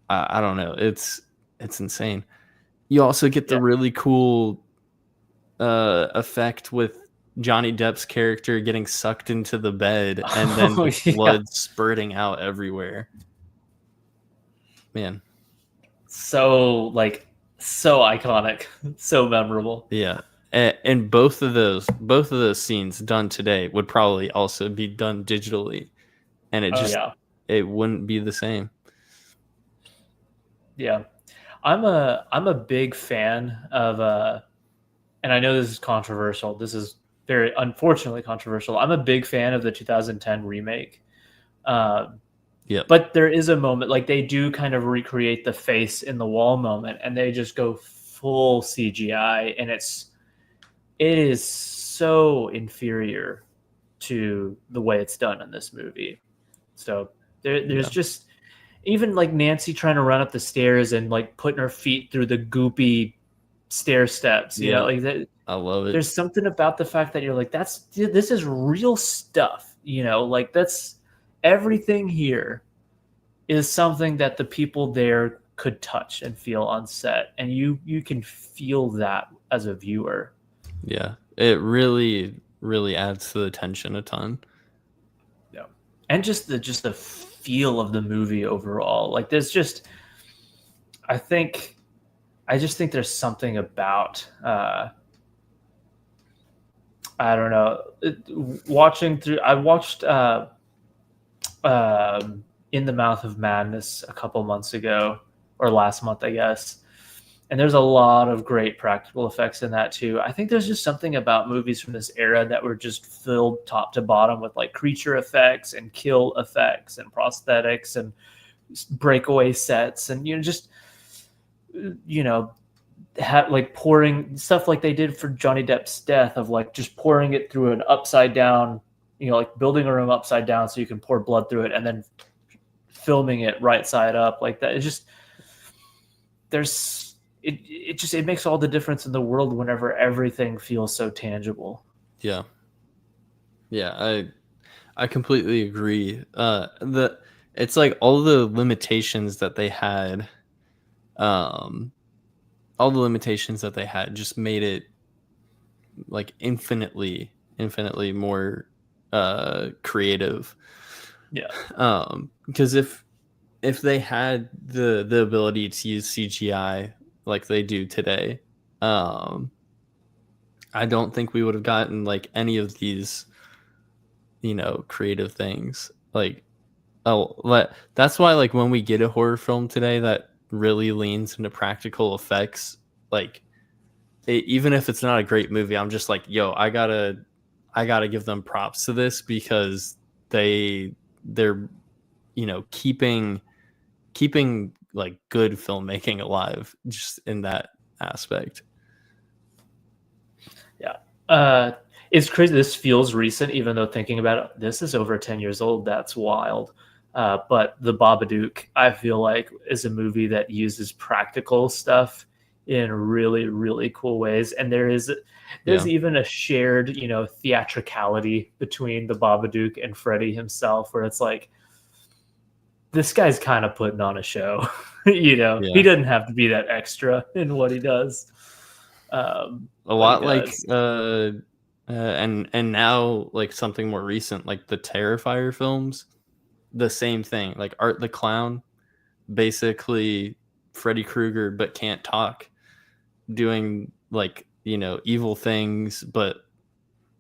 I don't know, it's insane. You also get the really cool effect with Johnny Depp's character getting sucked into the bed and then blood spurting out everywhere. Man, so iconic, so memorable. Yeah. And both of those scenes done today would probably also be done digitally, and it wouldn't be the same. Yeah. I'm a big fan of and I know this is controversial. This is very unfortunately controversial. I'm a big fan of the 2010 remake. But there is a moment, like they do kind of recreate the face in the wall moment, and they just go full CGI, and it is so inferior to the way it's done in this movie. So there's just even like Nancy trying to run up the stairs and like putting her feet through the goopy stair steps, you know, like that. I love it. There's something about the fact that you're like, this is real stuff, you know, like that's everything here is something that the people there could touch and feel on set, and you can feel that as a viewer. Yeah, it really adds to the tension a ton. Yeah, and just the feel of the movie overall. Like there's just, I just think there's something about I don't know. I watched In the Mouth of Madness a couple months ago, or last month, I guess. And there's a lot of great practical effects in that too. I think there's just something about movies from this era that were just filled top to bottom with like creature effects and kill effects and prosthetics and breakaway sets, and have like pouring stuff like they did for Johnny Depp's death, of like just pouring it through an upside down like building a room upside down so you can pour blood through it, and then filming it right side up like that. It just it makes all the difference in the world whenever everything feels so tangible. Yeah. I completely agree. It's like all the limitations that they had, all the limitations that they had just made it like infinitely more creative. Yeah. Because if they had the ability to use CGI like they do today, I don't think we would have gotten like any of these, creative things. Like, that's why like when we get a horror film today that really leans into practical effects, like even if it's not a great movie, I'm just like, yo, I gotta give them props to this, because they're keeping like good filmmaking alive just in that aspect. Yeah. It's crazy. This feels recent, even though thinking about it, this is over 10 years old. That's wild. But The Babadook, I feel like, is a movie that uses practical stuff in really, really cool ways. And there's even a shared, theatricality between The Babadook and Freddy himself, where it's like, this guy's kind of putting on a show. He doesn't have to be that extra in what he does. A lot like and now like something more recent, like the Terrifier films, the same thing. Like Art the Clown, basically Freddy Krueger but can't talk, doing like evil things, but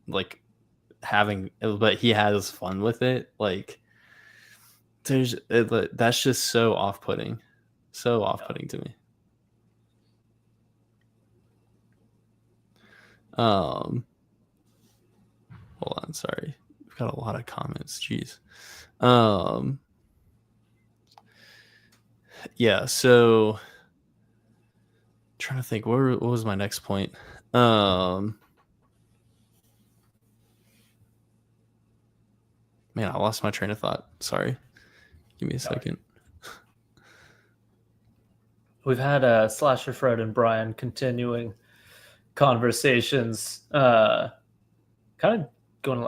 like but he has fun with it. Like that's just so off-putting to me. Hold on, sorry. We've got a lot of comments. Jeez. Yeah, so trying to think what was my next point. Man, I lost my train of thought. Sorry. Give me a second. We've had Slasher Fred and Brian continuing conversations, kind of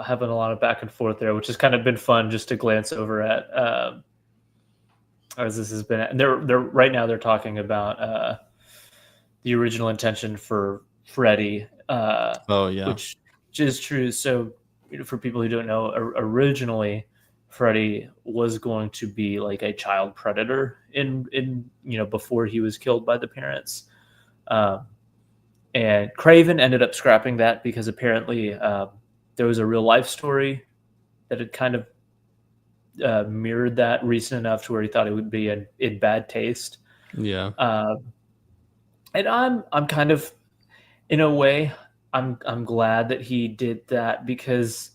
having a lot of back and forth there, which has kind of been fun just to glance over at. As this has been, they're right now they're talking about the original intention for Freddy. Which is true. So for people who don't know, originally Freddy was going to be like a child predator in before he was killed by the parents. And Craven ended up scrapping that because apparently there was a real life story that had kind of mirrored that recent enough to where he thought it would be in bad taste. Yeah. And I'm kind of, in a way, I'm glad that he did that, because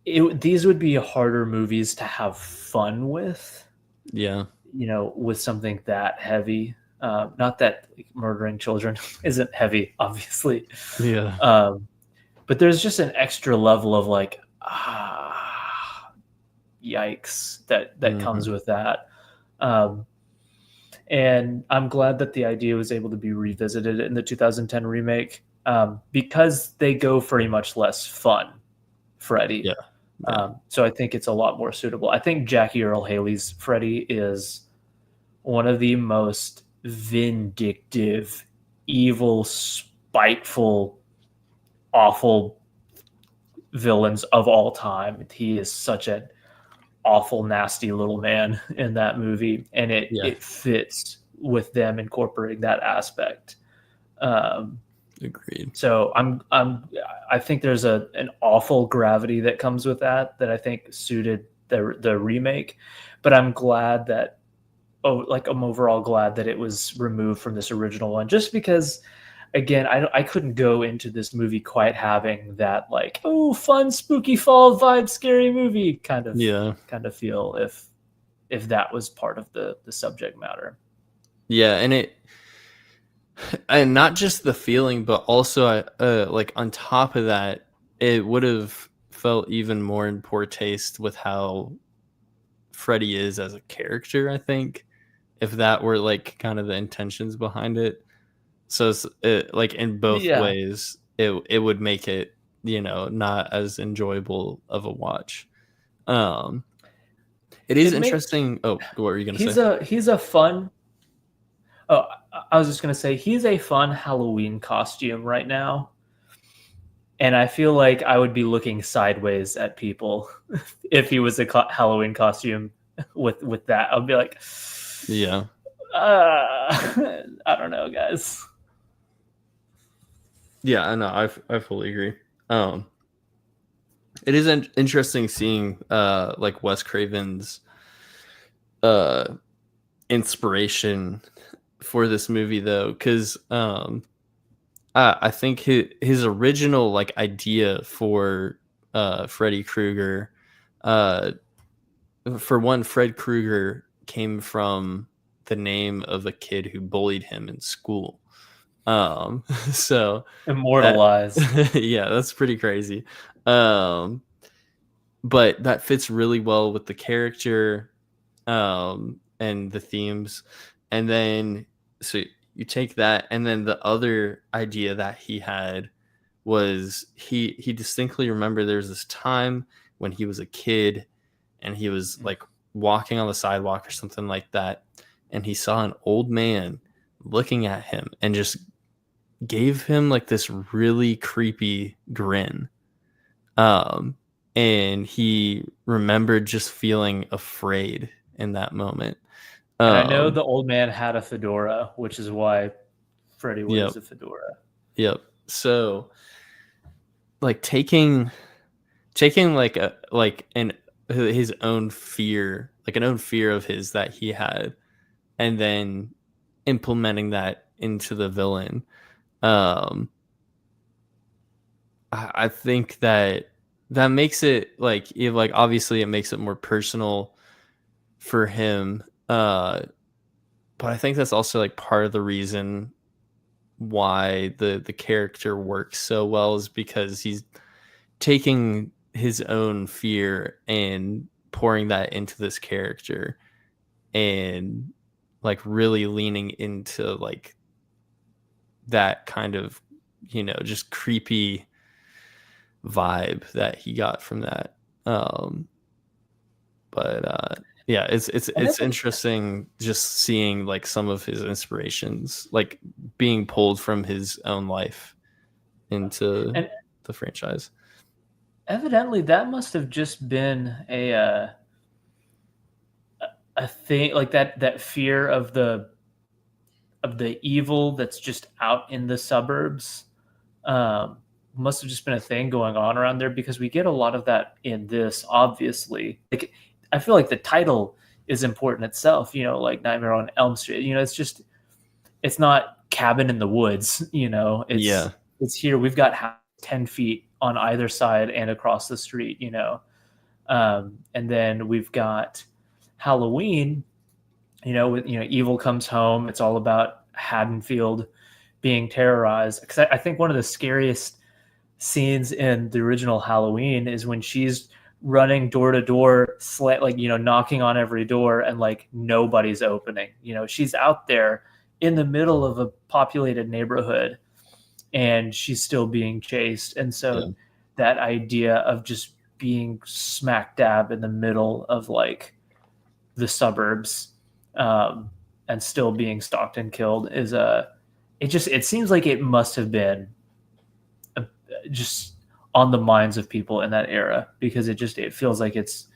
these would be harder movies to have fun with. Yeah. With something that heavy. Not that murdering children isn't heavy, obviously. Yeah. But there's just an extra level of like, yikes, that comes with that. And I'm glad that the idea was able to be revisited in the 2010 remake, because they go for a much less fun Freddy. Yeah. So I think it's a lot more suitable. I think Jackie Earle Haley's Freddy is one of the most vindictive, evil, spiteful, awful villains of all time. He is such an awful, nasty little man in that movie, and it fits with them incorporating that aspect. Agreed. So I think there's an awful gravity that comes with that I think suited the remake, but I'm glad that I'm overall glad that it was removed from this original one, just because, again, I couldn't go into this movie quite having that like, oh, fun, spooky fall vibe, scary movie kind of feel if that was part of the subject matter. Yeah, and not just the feeling, but also like on top of that, it would have felt even more in poor taste with how Freddy is as a character, I think, if that were like kind of the intentions behind it. So like in both Yeah, ways, it would make it, not as enjoyable of a watch. Um, it is it makes interesting. Oh, what were you gonna say? he's a fun. Oh, I was just gonna say he's a fun Halloween costume right now, and I feel like I would be looking sideways at people if he was a Halloween costume with that. I'd be like, Yeah, I don't know, guys. yeah, I know. I fully agree. Um, it is interesting seeing like Wes Craven's uh inspiration for this movie though, because I think his original like idea for Freddy Krueger, uh, for one, Fred Krueger came from the name of a kid who bullied him in school. So that Immortalized. yeah, that's pretty crazy. Um, but that fits really well with the character and the themes. And then so you take that, and then the other idea that he had was he distinctly remembered there was this time when he was a kid and he was like walking on the sidewalk or something like that, and he saw an old man looking at him and just gave him like this really creepy grin. Um, and he remembered just feeling afraid in that moment. And I know Um, the old man had a fedora, which is why Freddy yep, wears a fedora. yep. So like taking like a like an his own fear, like an own fear of his that he had, and then implementing that into the villain. Um, I think that makes it like like obviously it makes it more personal for him. But I think that's also like part of the reason why the character works so well is because he's taking his own fear and pouring that into this character and like really leaning into like that kind of just creepy vibe that he got from that. But yeah, And it's interesting just seeing like some of his inspirations like being pulled from his own life into and the franchise. evidently that must have just been a thing, like that fear of the evil that's just out in the suburbs. Um, must have just been a thing going on around there because we get a lot of that in this. Obviously, like I feel like the title is important itself. Like Nightmare on Elm Street. It's not cabin in the woods. Yeah, It's here. We've got 10 feet on either side and across the street. And then we've got Halloween. With evil comes home. It's all about Haddonfield being terrorized. Because I think one of the scariest scenes in the original Halloween is when she's running door to door, knocking on every door, and like nobody's opening. She's out there in the middle of a populated neighborhood, and she's still being chased. And yeah, so that idea of just being smack dab in the middle of like the suburbs, and still being stalked and killed is it seems like it must have been just on the minds of people in that era, because it feels like it's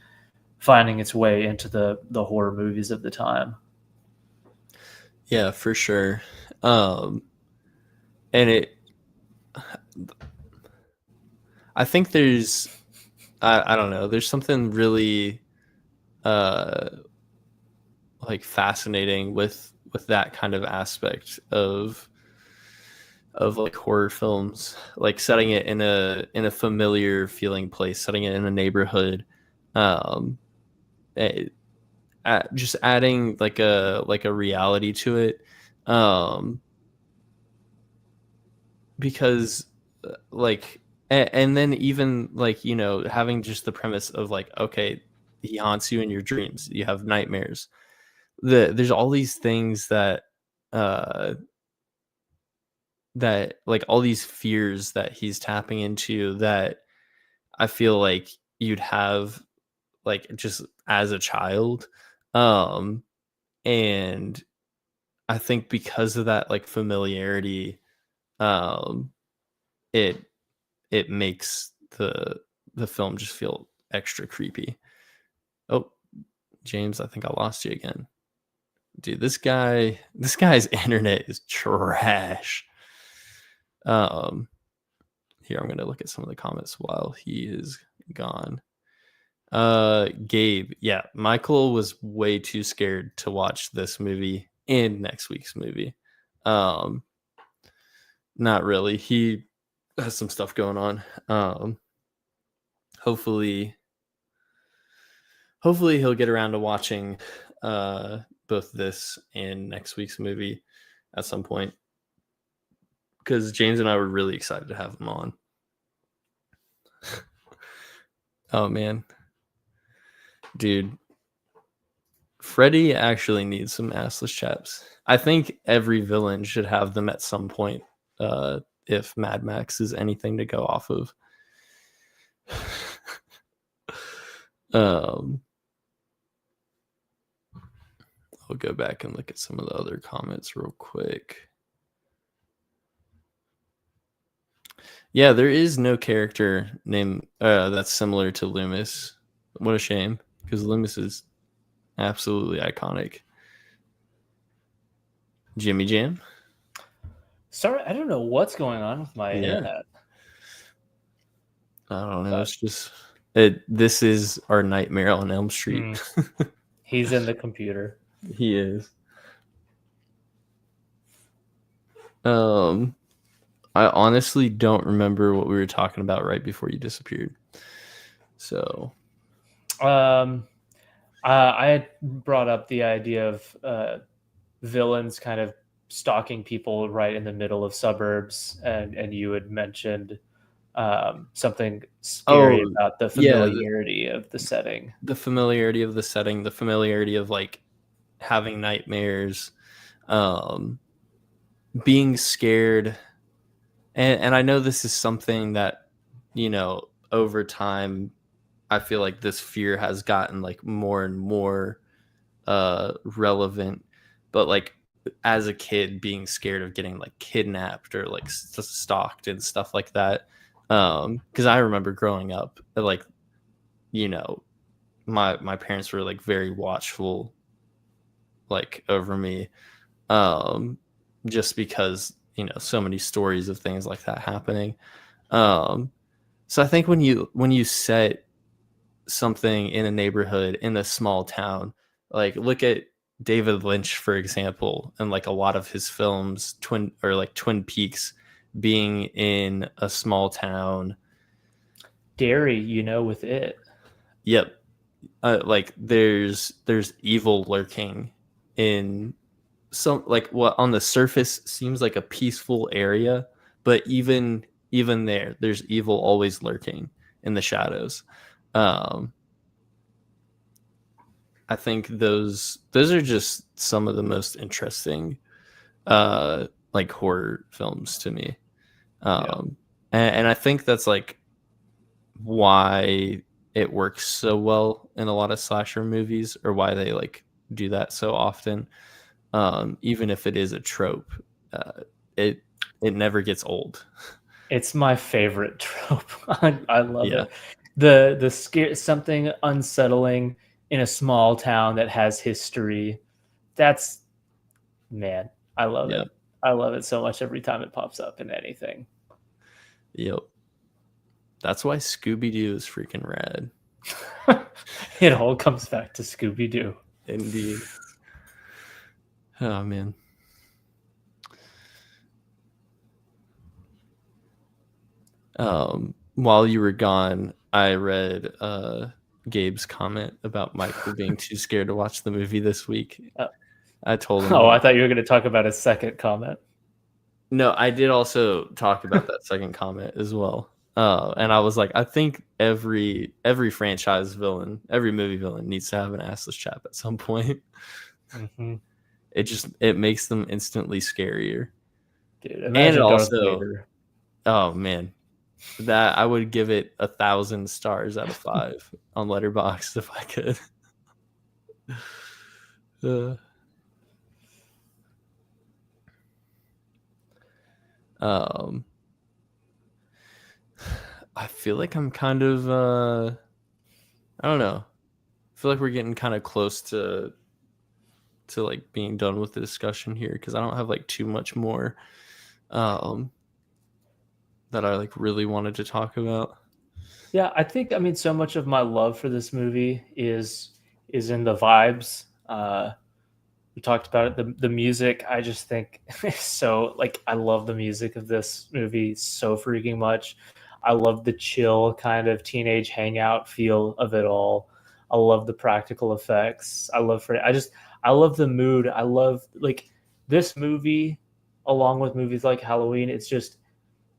finding its way into the horror movies of the time. yeah, for sure. um and I think I don't know, there's something really uh like fascinating with that kind of aspect of like horror films, like setting it in a familiar feeling place, setting it in a neighborhood, um eh, just adding like a reality to it, um because like And then even like, you know, having just the premise of like, okay, he haunts you in your dreams, you have nightmares, there's all these things that uh that like all these fears that he's tapping into that I feel like you'd have like just as a child. um and I think because of that like familiarity, um it it makes the film just feel extra creepy. Oh, James, I think I lost you again. Dude, this guy's internet is trash. Um, Here I'm gonna look at some of the comments while he is gone. Gabe, yeah, Michael was way too scared to watch this movie and next week's movie. Um, Not really. He has some stuff going on. Hopefully he'll get around to watching both this and next week's movie at some point, because James and I were really excited to have him on. Oh man, dude, Freddy actually needs some assless chaps. I think every villain should have them at some point, if Mad Max is anything to go off of. um I'll go back and look at some of the other comments real quick. Yeah, there is no character named that's similar to Loomis. What a shame, because Loomis is absolutely iconic. Jimmy Jam. Sorry, I don't know what's going on with my internet. I don't know. It's just this is our nightmare on Elm Street. He's in the computer. He is. I honestly don't remember what we were talking about right before you disappeared. So, I had brought up the idea of villains kind of stalking people right in the middle of suburbs, and you had mentioned something scary about the familiarity of the setting. The familiarity of the setting, the familiarity of like having nightmares, being scared. And I know this is something that, you know, over time, I feel like this fear has gotten like more and more relevant. But like as a kid, being scared of getting like kidnapped or like stalked and stuff like that. Because I remember growing up, like, you know, my parents were like very watchful, like over me, just because, you know, so many stories of things like that happening. So I think when you set something in a neighborhood in a small town, like look at David Lynch, for example, and like a lot of his films, Twin Peaks, being in a small town. Derry, you know, with it. Yep. Like there's evil lurking in some, like what on the surface seems like a peaceful area, but even there's evil always lurking in the shadows. I think those are just some of the most interesting like horror films to me. And I think that's like why it works so well in a lot of slasher movies, or why they like do that so often. Even if it is a trope, it never gets old. It's my favorite trope. I love it. The scare, something unsettling in a small town that has history. That's, man, I love it. I love it so much every time it pops up in anything. Yep. That's why Scooby-Doo is freaking rad. It all comes back to Scooby-Doo. Indeed. Oh, man. While you were gone, I read Gabe's comment about Michael being too scared to watch the movie this week. I told him. Oh, I thought you were going to talk about his second comment. No, I did also talk about that second comment as well. And I was like, I think every franchise villain, every movie villain needs to have an assless chap at some point. Mm-hmm. It makes them instantly scarier. Dude, And it imagine Darth also, Vader. oh man, that I would give it 1,000 stars out of 5 on Letterboxd if I could. Um, I feel like I'm kind of I don't know. I feel like we're getting kind of close to like being done with the discussion here because I don't have like too much more that I like really wanted to talk about. Yeah, I mean, so much of my love for this movie is in the vibes. We talked about it. The music, I just think so. Like, I love the music of this movie so freaking much. I love the chill kind of teenage hangout feel of it all. I love the practical effects. I love the mood. I love like this movie, along with movies like Halloween. It's just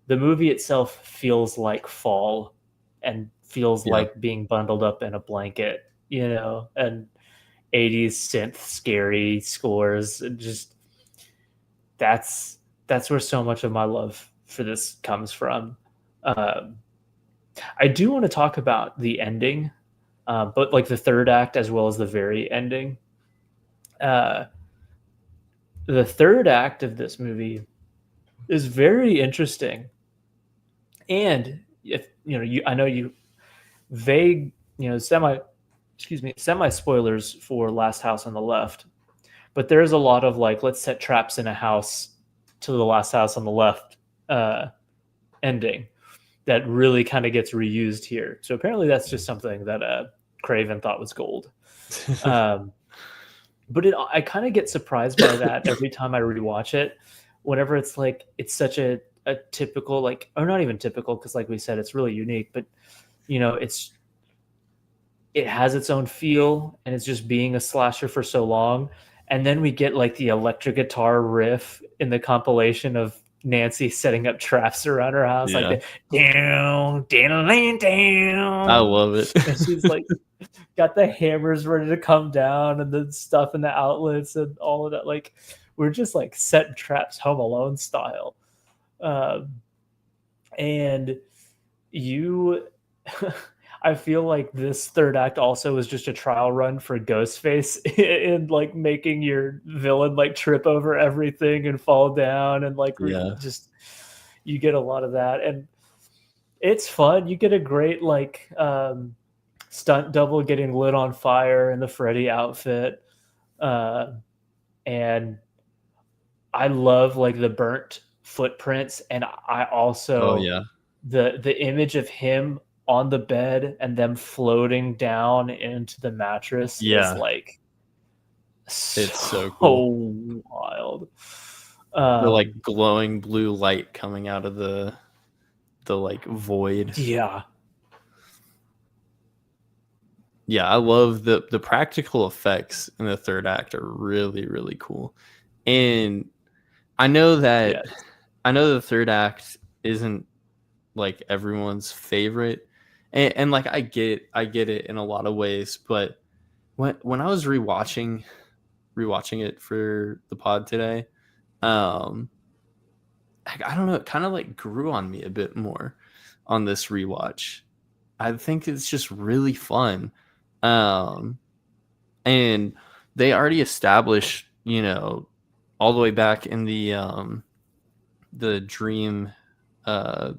the movie itself feels like fall and feels Yeah. like being bundled up in a blanket, and 80s synth scary scores. Just that's where so much of my love for this comes from. Um, I do want to talk about the ending, but like the third act as well as the very ending. Uh, the third act of this movie is very interesting, and if I know you vague, semi spoilers for Last House on the Left, but there's a lot of like, let's set traps in a house to the Last House on the Left ending that really kind of gets reused here. So apparently that's just something that Craven thought was gold. But I kind of get surprised by that every time I rewatch it. Whenever it's like it's such a typical, like, or not even typical, because like we said, it's really unique. But it has its own feel, and it's just being a slasher for so long. And then we get like the electric guitar riff in the compilation of Nancy setting up traps around her house, Yeah. like the down, down, down. I love it. And she's like got the hammers ready to come down and the stuff in the outlets and all of that. Like, we're just like setting traps Home Alone style. And you I feel like this third act also is just a trial run for Ghostface in like making your villain like trip over everything and fall down and like just you get a lot of that, and it's fun. You get a great like stunt double getting lit on fire in the Freddy outfit, and I love like the burnt footprints, and I also the image of him on the bed and them floating down into the mattress is like it's so cool. wild. The like glowing blue light coming out of the like void. Yeah, I love the practical effects in the third act are really, really cool. And I know that the third act isn't like everyone's favorite, and like I get it in a lot of ways, but when I was rewatching it for the pod today, I don't know, it kind of like grew on me a bit more on this rewatch. I think it's just really fun. And they already established, all the way back in the dream, the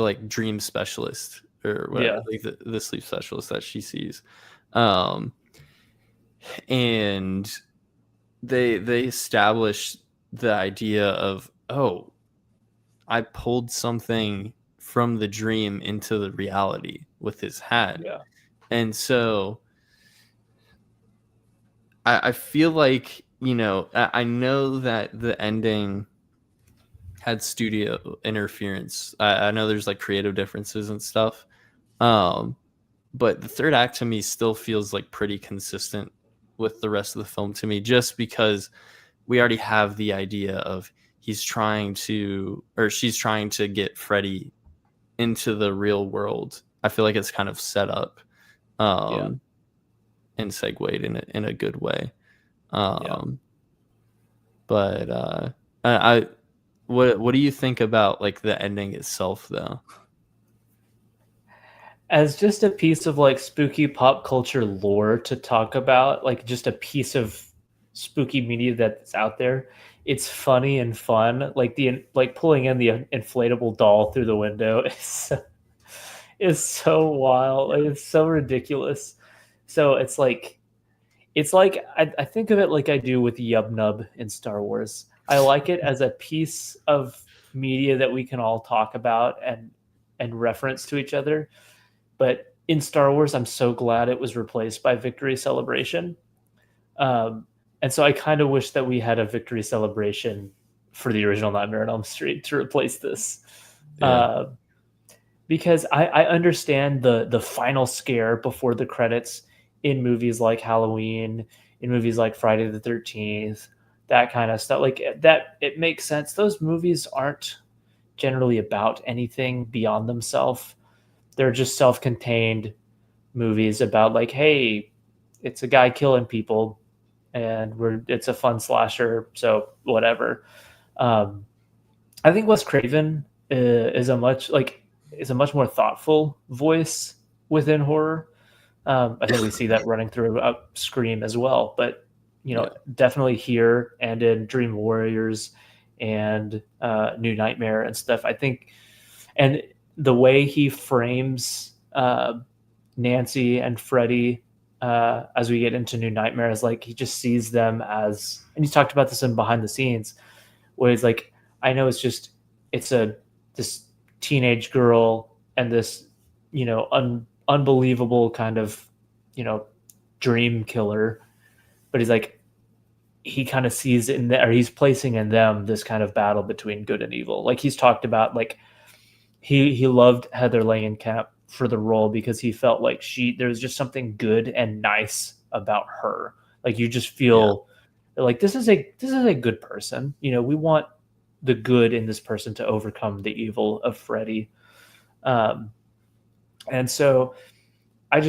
like dream specialist or whatever, like the sleep specialist that she sees, and they established the idea of, oh, I pulled something from the dream into the reality with his hat. And so I feel like, I know that the ending had studio interference. I know there's like creative differences and stuff. But the third act to me still feels like pretty consistent with the rest of the film to me, just because we already have the idea of she's trying to get Freddy into the real world. I feel like it's kind of set up and segued in a good way. But I what do you think about like the ending itself though? As just a piece of like spooky pop culture lore to talk about, like just a piece of spooky media that's out there, it's funny and fun. Like pulling in the inflatable doll through the window is so wild. Like, it's so ridiculous. So it's like I think of it like I do with Yub Nub in Star Wars. I like it as a piece of media that we can all talk about and reference to each other. But in Star Wars, I'm so glad it was replaced by Victory Celebration. Um, and so I kind of wish that we had a Victory Celebration for the original Nightmare on Elm Street to replace this. Yeah. Because I understand the final scare before the credits in movies like Halloween, in movies like Friday the 13th, that kind of stuff. Like that, it makes sense. Those movies aren't generally about anything beyond themselves. They're just self-contained movies about like, hey, it's a guy killing people, and it's a fun slasher, so whatever. Um, I think Wes Craven is a much more thoughtful voice within horror. I think we see that running through Scream as well, but definitely here and in Dream Warriors and New Nightmare and stuff. I think, and the way he frames Nancy and Freddy as we get into New Nightmare is like he just sees them as, and he talked about this in Behind the Scenes, where he's like, I know it's this teenage girl and this unbelievable kind of dream killer, but he's like, he kind of sees in there, or he's placing in them this kind of battle between good and evil. Like he's talked about, like he loved Heather Langenkamp for the role because he felt like there was just something good and nice about her. Like you just feel like this is a good person. We want the good in this person to overcome the evil of Freddy. And so I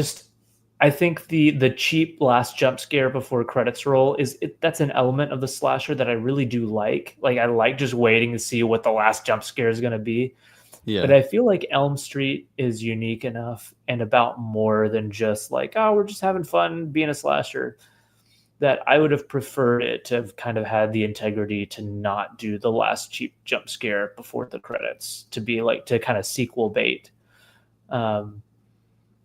think the cheap last jump scare before credits roll that's an element of the slasher that I really do like. Like I like just waiting to see what the last jump scare is going to be. Yeah. But I feel like Elm Street is unique enough and about more than just like, oh, we're just having fun being a slasher, that I would have preferred it to have kind of had the integrity to not do the last cheap jump scare before the credits, to be like, to kind of sequel bait.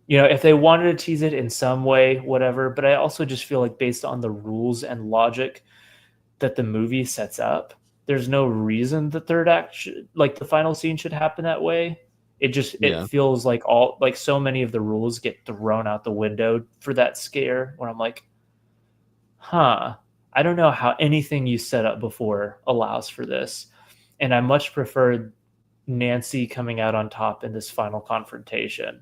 If they wanted to tease it in some way, whatever. But I also just feel like based on the rules and logic that the movie sets up, there's no reason the third act like the final scene should happen that way. It feels like so many of the rules get thrown out the window for that scare, where I'm like, I don't know how anything you set up before allows for this. And I much prefer Nancy coming out on top in this final confrontation.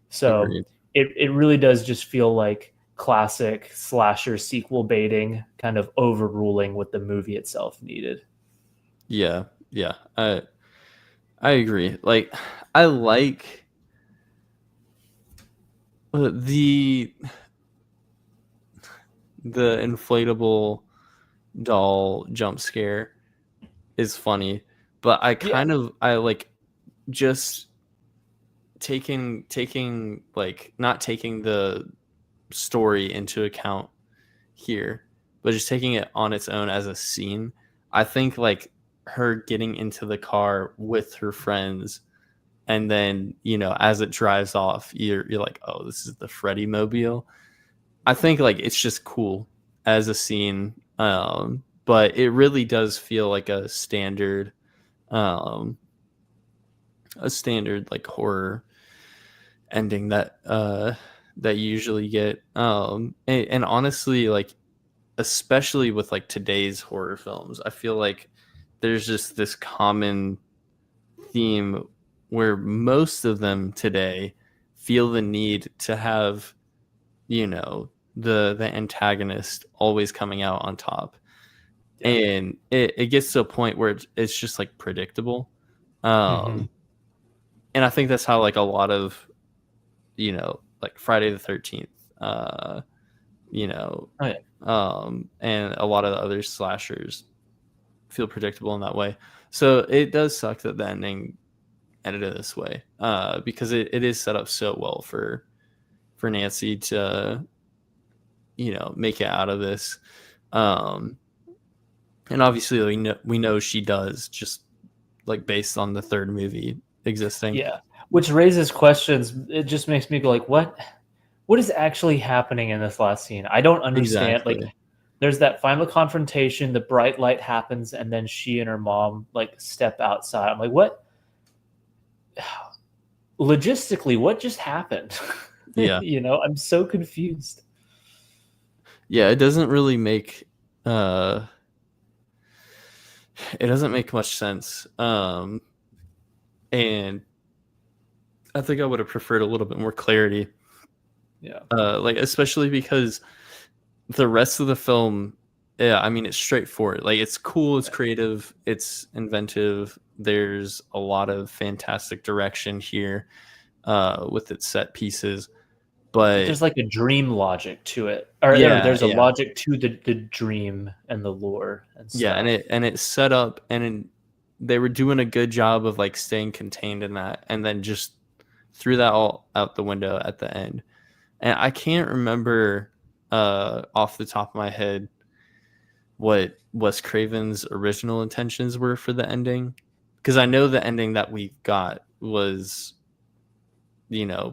So Agreed. it really does just feel like classic slasher sequel baiting, kind of overruling what the movie itself needed. Yeah. I agree. Like I like the inflatable doll jump scare is funny, but I like just taking like not taking the story into account here, but just taking it on its own as a scene. I think like her getting into the car with her friends, and then as it drives off, you're like, oh, this is the Freddy mobile. I think like it's just cool as a scene, but it really does feel like a standard like horror ending that you usually get. And honestly, like especially with like today's horror films, I feel like there's just this common theme where most of them today feel the need to have the antagonist always coming out on top. Yeah. and it gets to a point where it's just like predictable. Mm-hmm. And I think that's how like a lot of, like Friday the 13th, you know, Oh yeah. and a lot of the other slashers feel predictable in that way. So it does suck that the ending ended it this way, because it is set up so well for Nancy to, make it out of this. Um, and obviously we know she does, just like based on the third movie existing. Yeah. Which raises questions. It just makes me go like, what is actually happening in this last scene? I don't understand. Like, Exactly. there's that final confrontation, the bright light happens, and then she and her mom like step outside. I'm like, what? Logistically, what just happened? Yeah. I'm so confused. Yeah, it doesn't really make uh it doesn't make much sense. And I think I would have preferred a little bit more clarity. Yeah. Like especially because the rest of the film, yeah, I mean it's straightforward. Like it's cool, it's creative, it's inventive. There's a lot of fantastic direction here with its set pieces. But But there's like a dream logic to it, or yeah, there's a yeah. logic to the dream and the lore and Yeah, and stuff. it's set up, they were doing a good job of like staying contained in that, and then just threw that all out the window at the end. And I can't remember off the top of my head what Wes Craven's original intentions were for the ending, because I know the ending that we got was,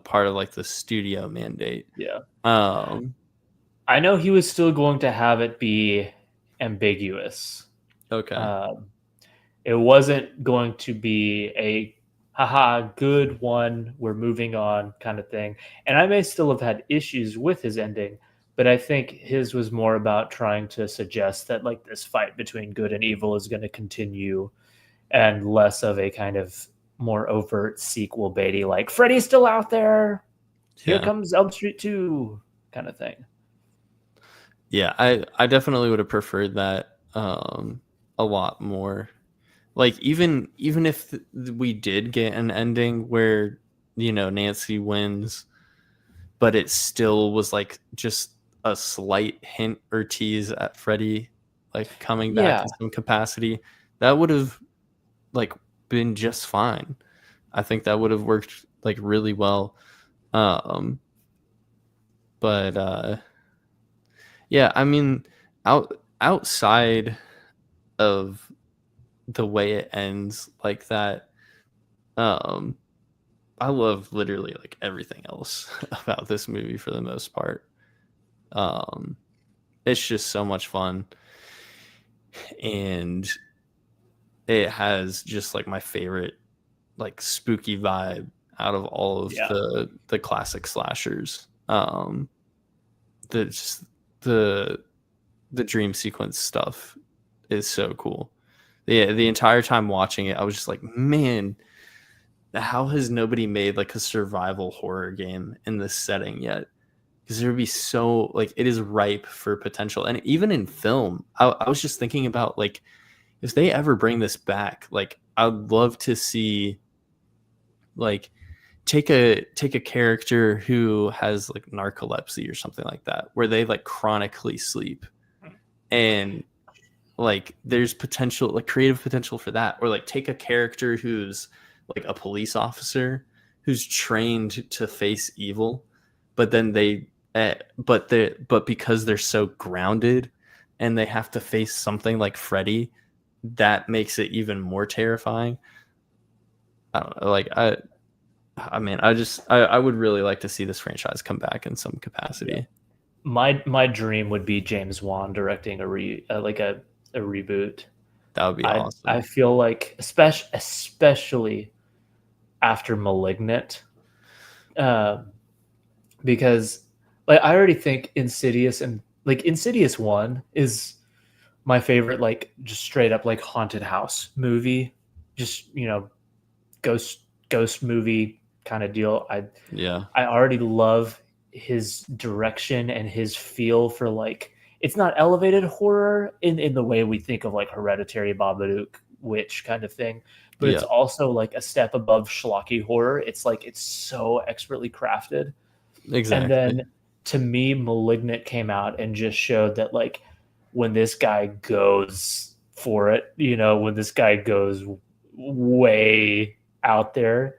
part of like the studio mandate. Yeah. Um, I know he was still going to have it be ambiguous. okay. Um, it wasn't going to be a haha good one, we're moving on kind of thing. And I may still have had issues with his ending, but I think his was more about trying to suggest that like this fight between good and evil is going to continue, and less of a kind of more overt sequel baity like Freddy's still out there. Here Yeah. comes Elm Street 2 kind of thing. Yeah, I definitely would have preferred that a lot more. Like even if we did get an ending where, Nancy wins, but it still was like just a slight hint or tease at Freddy like coming back Yeah. in some capacity, that would have like been just fine. I think that would have worked like really well. Um but yeah, I mean outside of the way it ends like that, um I love literally like everything else about this movie for the most part. um it's just so much fun, and it has just like my favorite like spooky vibe out of all of Yeah. the classic slashers. The just the the dream sequence stuff is so cool. The entire time watching it, I was just like, man, how has nobody made like a survival horror game in this setting yet? Because there would be so like it is ripe for potential. And even in film, I was just thinking about like if they ever bring this back, like I'd love to see like take a character who has like narcolepsy or something like that, where they like chronically sleep, and like there's potential like creative potential for that, or like take a character who's like a police officer who's trained to face evil, but then but because they're so grounded and they have to face something like Freddy, that makes it even more terrifying. I don't know, like I mean, I would really like to see this franchise come back in some Yeah. capacity. My dream would be James Wan directing a reboot. That would be I awesome. feel like especially after Malignant, um, because like I already think Insidious and like Insidious 1 is my favorite, like just straight up like haunted house movie, just ghost movie kind of deal. Yeah. I already love his direction and his feel for like it's not elevated horror in the way we think of like Hereditary, Babadook, Witch kind of thing, but it's Yeah, also like a step above schlocky horror. It's like it's so expertly crafted. And exactly. then to me, Malignant came out and just showed that like when this guy goes for it, when this guy goes way out there,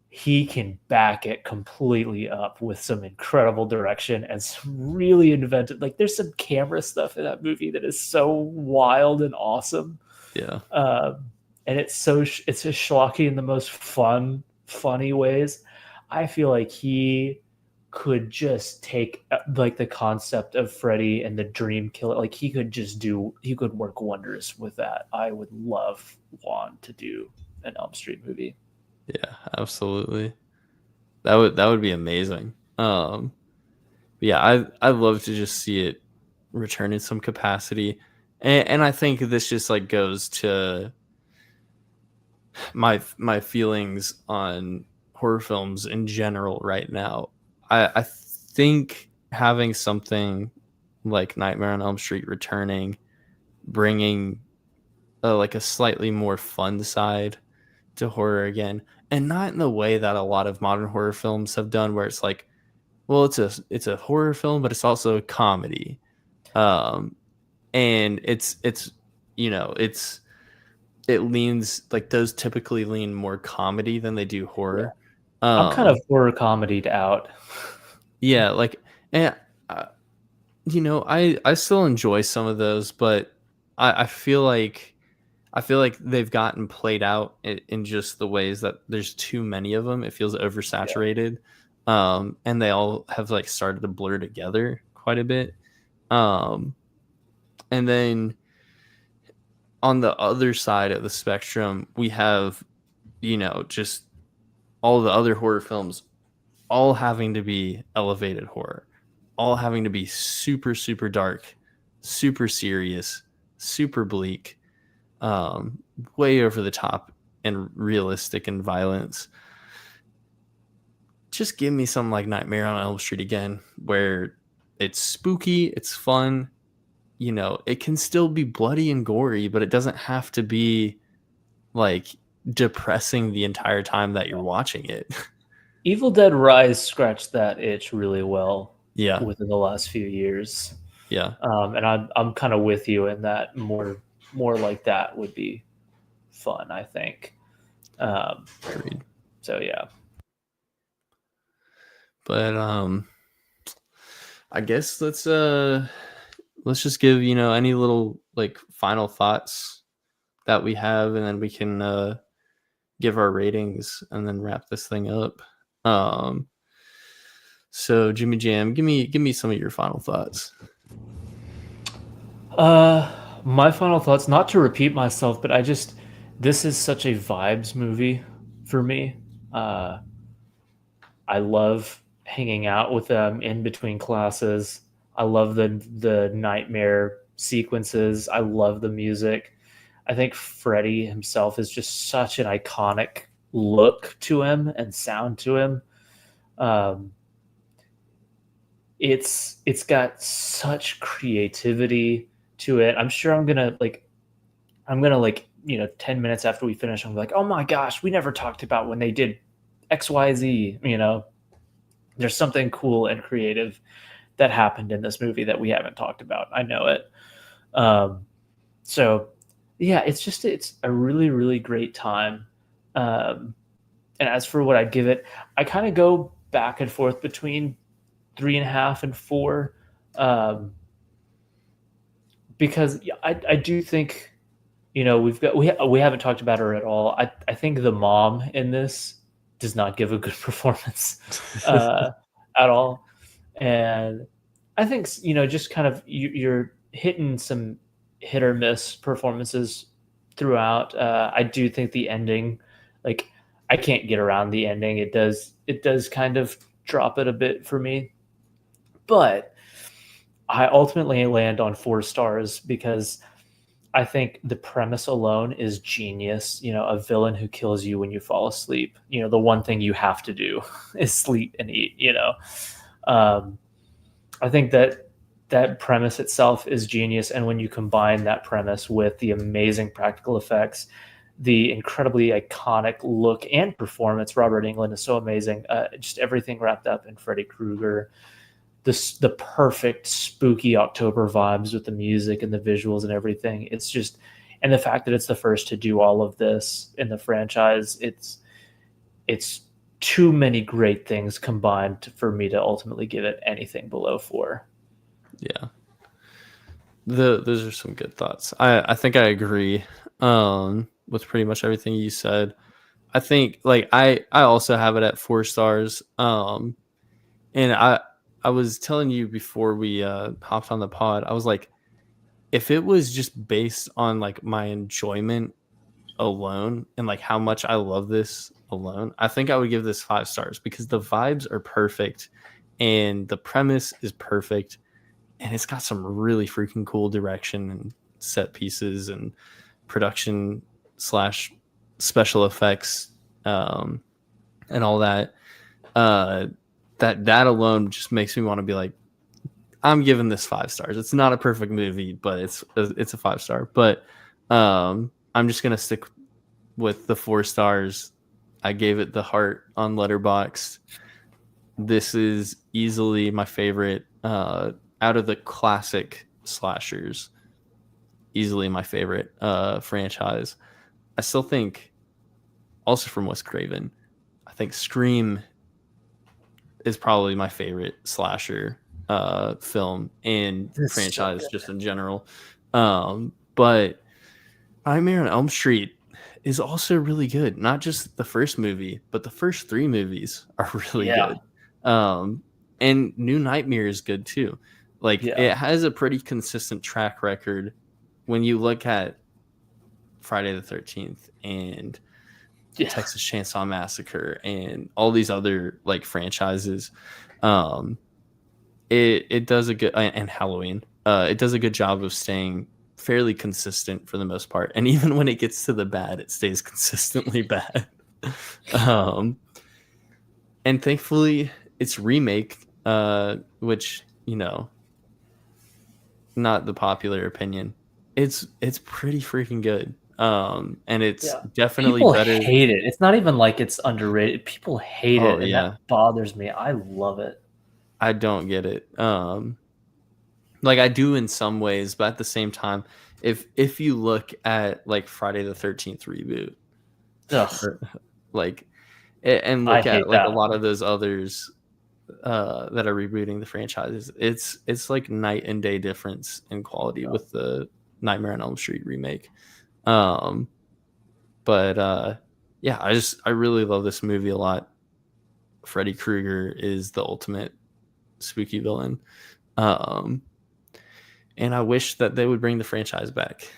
he can back it completely up with some incredible direction and some really inventive. Like there's some camera stuff in that movie that is so wild and awesome. Yeah. And it's just schlocky in the most funny ways. I feel like he could just take like the concept of Freddy and the dream killer. Like he could work wonders with that. I would love Juan to do an Elm Street movie. Yeah, absolutely. That would be amazing. Yeah, I'd love to just see it return in some capacity, and I think this just like goes to my feelings on horror films in general right now. I think having something like Nightmare on Elm Street returning, bringing like a slightly more fun side to horror again, and not in the way that a lot of modern horror films have done, where it's like, well, it's a horror film, but it's also a comedy, um, and it's it leans like those typically lean more comedy than they do Yeah. horror. I'm kind of Um, horror comedied out. yeah, like and uh, I still enjoy some of those, but I feel like they've gotten played out in just the ways that there's too many of them. It feels Yeah. oversaturated, and they all have like started to blur together quite a bit. Um, and then on the other side of the spectrum, we have just all the other horror films, all having to be elevated horror, all having to be super super dark, super serious, super bleak, way over the top and realistic and violence. Just give me something like Nightmare on Elm Street again, where it's spooky, it's fun. It can still be bloody and gory, but it doesn't have to be like depressing the entire time that you're watching it. Evil Dead Rise scratched that itch really well Yeah, within the last few years. yeah, And I'm kind of with you in that more like that would be fun, I think. Um, agreed. so yeah. But I guess let's just give any little like final thoughts that we have, and then we can give our ratings and then wrap this thing up. Um, so Jimmy Jam, give me some of your final thoughts. Uh, my final thoughts, not to repeat myself, but this is such a vibes movie for me. Uh, I love hanging out with them in between classes. I love the nightmare sequences. I love the music. I think Freddy himself is just such an iconic look to him and sound to him. Um, it's got such creativity to it. I'm gonna like 10 minutes after we finish, I'm like, oh my gosh, we never talked about when they did XYZ. There's something cool and creative that happened in this movie that we haven't talked about. I know it. Um, so yeah, it's a really, really great time. Um, and as for what I'd give it, I kind of go back and forth between 3.5 and 4. Um, because I do think we haven't talked about her at all. I think the mom in this does not give a good performance uh, at all, and I think just kind of you're hitting some hit or miss performances throughout. I do think the ending, like I can't get around the ending. It does kind of drop it a bit for me, but I ultimately land on 4 stars because I think the premise alone is genius. A villain who kills you when you fall asleep. The one thing you have to do is sleep and eat. Um, I think that premise itself is genius, and when you combine that premise with the amazing practical effects, the incredibly iconic look and performance, Robert Englund is so amazing. Just everything wrapped up in Freddy Krueger. The perfect spooky October vibes with the music and the visuals and everything. It's just, and the fact that it's the first to do all of this in the franchise, it's too many great things combined for me to ultimately give it anything below 4. Yeah. Those are some good thoughts. I think I agree with pretty much everything you said. I think like I also have it at 4 stars. And I was telling you before we hopped on the pod, I was like, if it was just based on like my enjoyment alone and like how much I love this alone, I think I would give this 5 stars because the vibes are perfect and the premise is perfect and it's got some really freaking cool direction and set pieces and production / special effects and all that. That alone just makes me want to be like, I'm giving this 5 stars. It's not a perfect movie, but it's a 5 star. But I'm just gonna stick with the 4 stars. I gave it the heart on Letterboxd. This is easily my favorite out of the classic slashers. Easily my favorite franchise. I still think, also from Wes Craven, I think Scream is probably my favorite slasher film and franchise just in general. But Nightmare on Elm Street is also really good. Not just the first movie, but the first 3 movies are really good. And New Nightmare is good too. Like it has a pretty consistent track record when you look at Friday the 13th and Texas Chainsaw Massacre and all these other like franchises. It does a good, and Halloween. It does a good job of staying fairly consistent for the most part. And even when it gets to the bad, it stays consistently bad. And thankfully its remake, which, you know, not the popular opinion, it's pretty freaking good. And it's definitely people better. Hate it. It's not even like it's underrated. People hate it, and that bothers me. I love it. I don't get it. Like I do in some ways, but at the same time, if you look at like Friday the 13th reboot, like, and look at like a lot of those others that are rebooting the franchises, it's like night and day difference in quality with the Nightmare on Elm Street remake. But yeah, I really love this movie a lot. Freddy Krueger is the ultimate spooky villain. And I wish that they would bring the franchise back.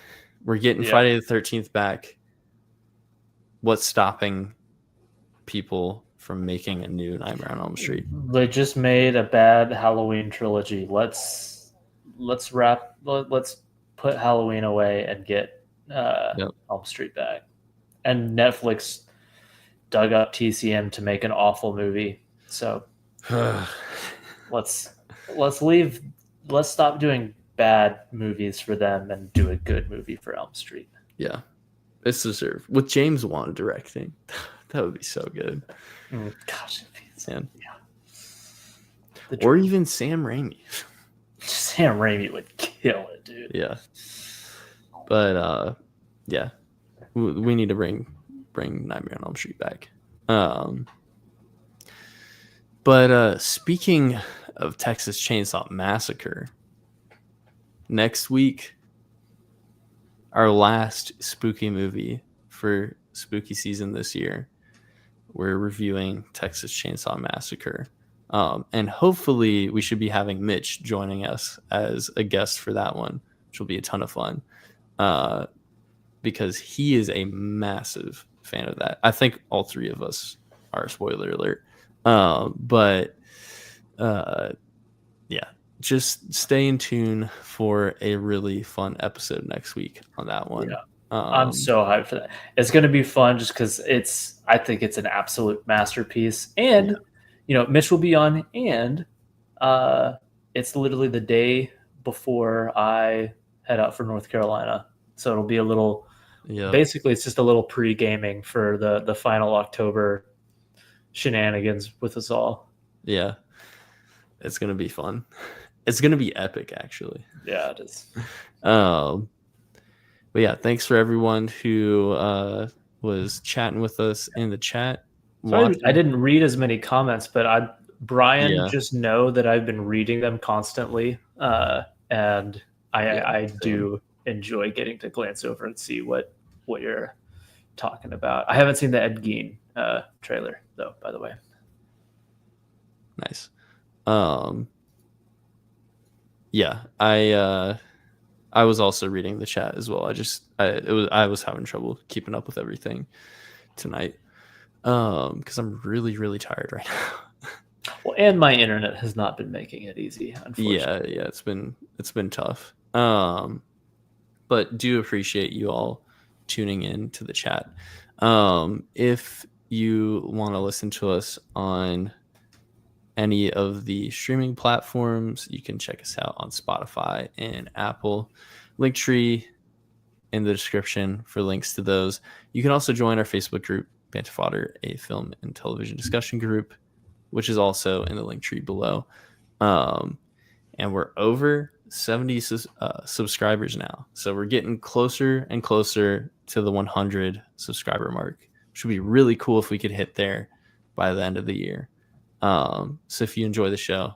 We're getting Friday the 13th back. What's stopping people from making a new Nightmare on Elm Street? They just made a bad Halloween trilogy. Let's put Halloween away and get Elm Street back. And Netflix dug up TCM to make an awful movie. So let's stop doing bad movies for them and do a good movie for Elm Street. Yeah, it's deserved. With James Wan directing, that would be so good. Gosh, man. Or even Sam Raimi. Sam Raimi would kill it, dude. Yeah, but yeah, we need to bring Nightmare on Elm Street back. But speaking of Texas Chainsaw Massacre, next week, our last spooky movie for spooky season this year, we're reviewing Texas Chainsaw Massacre. And hopefully we should be having Mitch joining us as a guest for that one, which will be a ton of fun. Because he is a massive fan of that. I think all 3 of us are, spoiler alert. But yeah, just stay in tune for a really fun episode next week on that one. Yeah. I'm so hyped for that. It's going to be fun just because I think it's an absolute masterpiece. And, you know, Mitch will be on, and it's literally the day before I head out for North Carolina. So it'll be a little, Yeah. basically it's just a little pre-gaming for the final October shenanigans with us all. Yeah. It's going to be fun. It's going to be epic, actually. Yeah, it is. But yeah, thanks for everyone who was chatting with us in the chat. Sorry, I didn't read as many comments, but Brian, Yeah. just know that I've been reading them constantly, and I do enjoy getting to glance over and see what you're talking about. I haven't seen the Ed Gein trailer though, by the way. Nice. Yeah, I was also reading the chat as well. I was having trouble keeping up with everything tonight. Because I'm really, really tired right now. Well, and my internet has not been making it easy, unfortunately. Yeah, it's been tough. But do appreciate you all tuning in to the chat. If you want to listen to us on any of the streaming platforms, you can check us out on Spotify and Apple. Linktree in the description for links to those. You can also join our Facebook group, Banter Fodder, a film and television discussion group, which is also in the link tree below. And we're over 70 subscribers now. So we're getting closer and closer to the 100 subscriber mark, which would be really cool if we could hit there by the end of the year. So if you enjoy the show,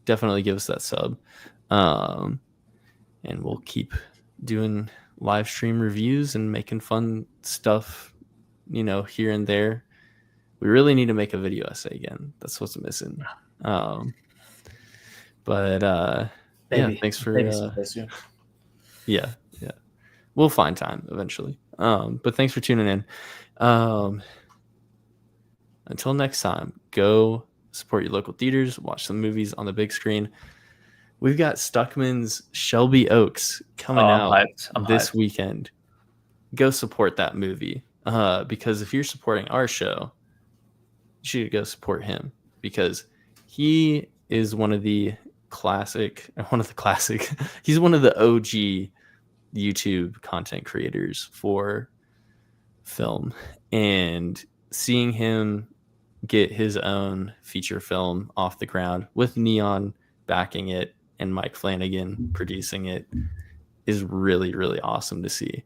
definitely give us that sub. And we'll keep doing live stream reviews and making fun stuff, here and there. We really need to make a video essay again. That's what's missing. Thanks for yeah. We'll find time eventually. But thanks for tuning in. Until next time, go support your local theaters, watch some movies on the big screen. We've got Stuckman's Shelby Oaks coming out this weekend. Go support that movie. Because if you're supporting our show, you should go support him, because he is one of the he's one of the OG YouTube content creators for film, and seeing him get his own feature film off the ground with Neon backing it and Mike Flanagan producing it is really, really awesome to see.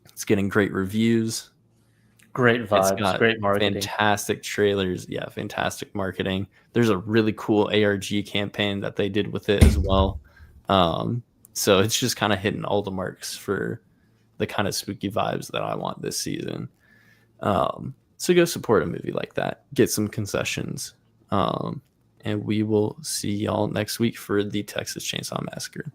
It's getting great reviews. Great vibes, great marketing. Fantastic trailers. Yeah, fantastic marketing. There's a really cool ARG campaign that they did with it as well. So it's just kind of hitting all the marks for the kind of spooky vibes that I want this season. So go support a movie like that. Get some concessions. And we will see y'all next week for the Texas Chainsaw Massacre.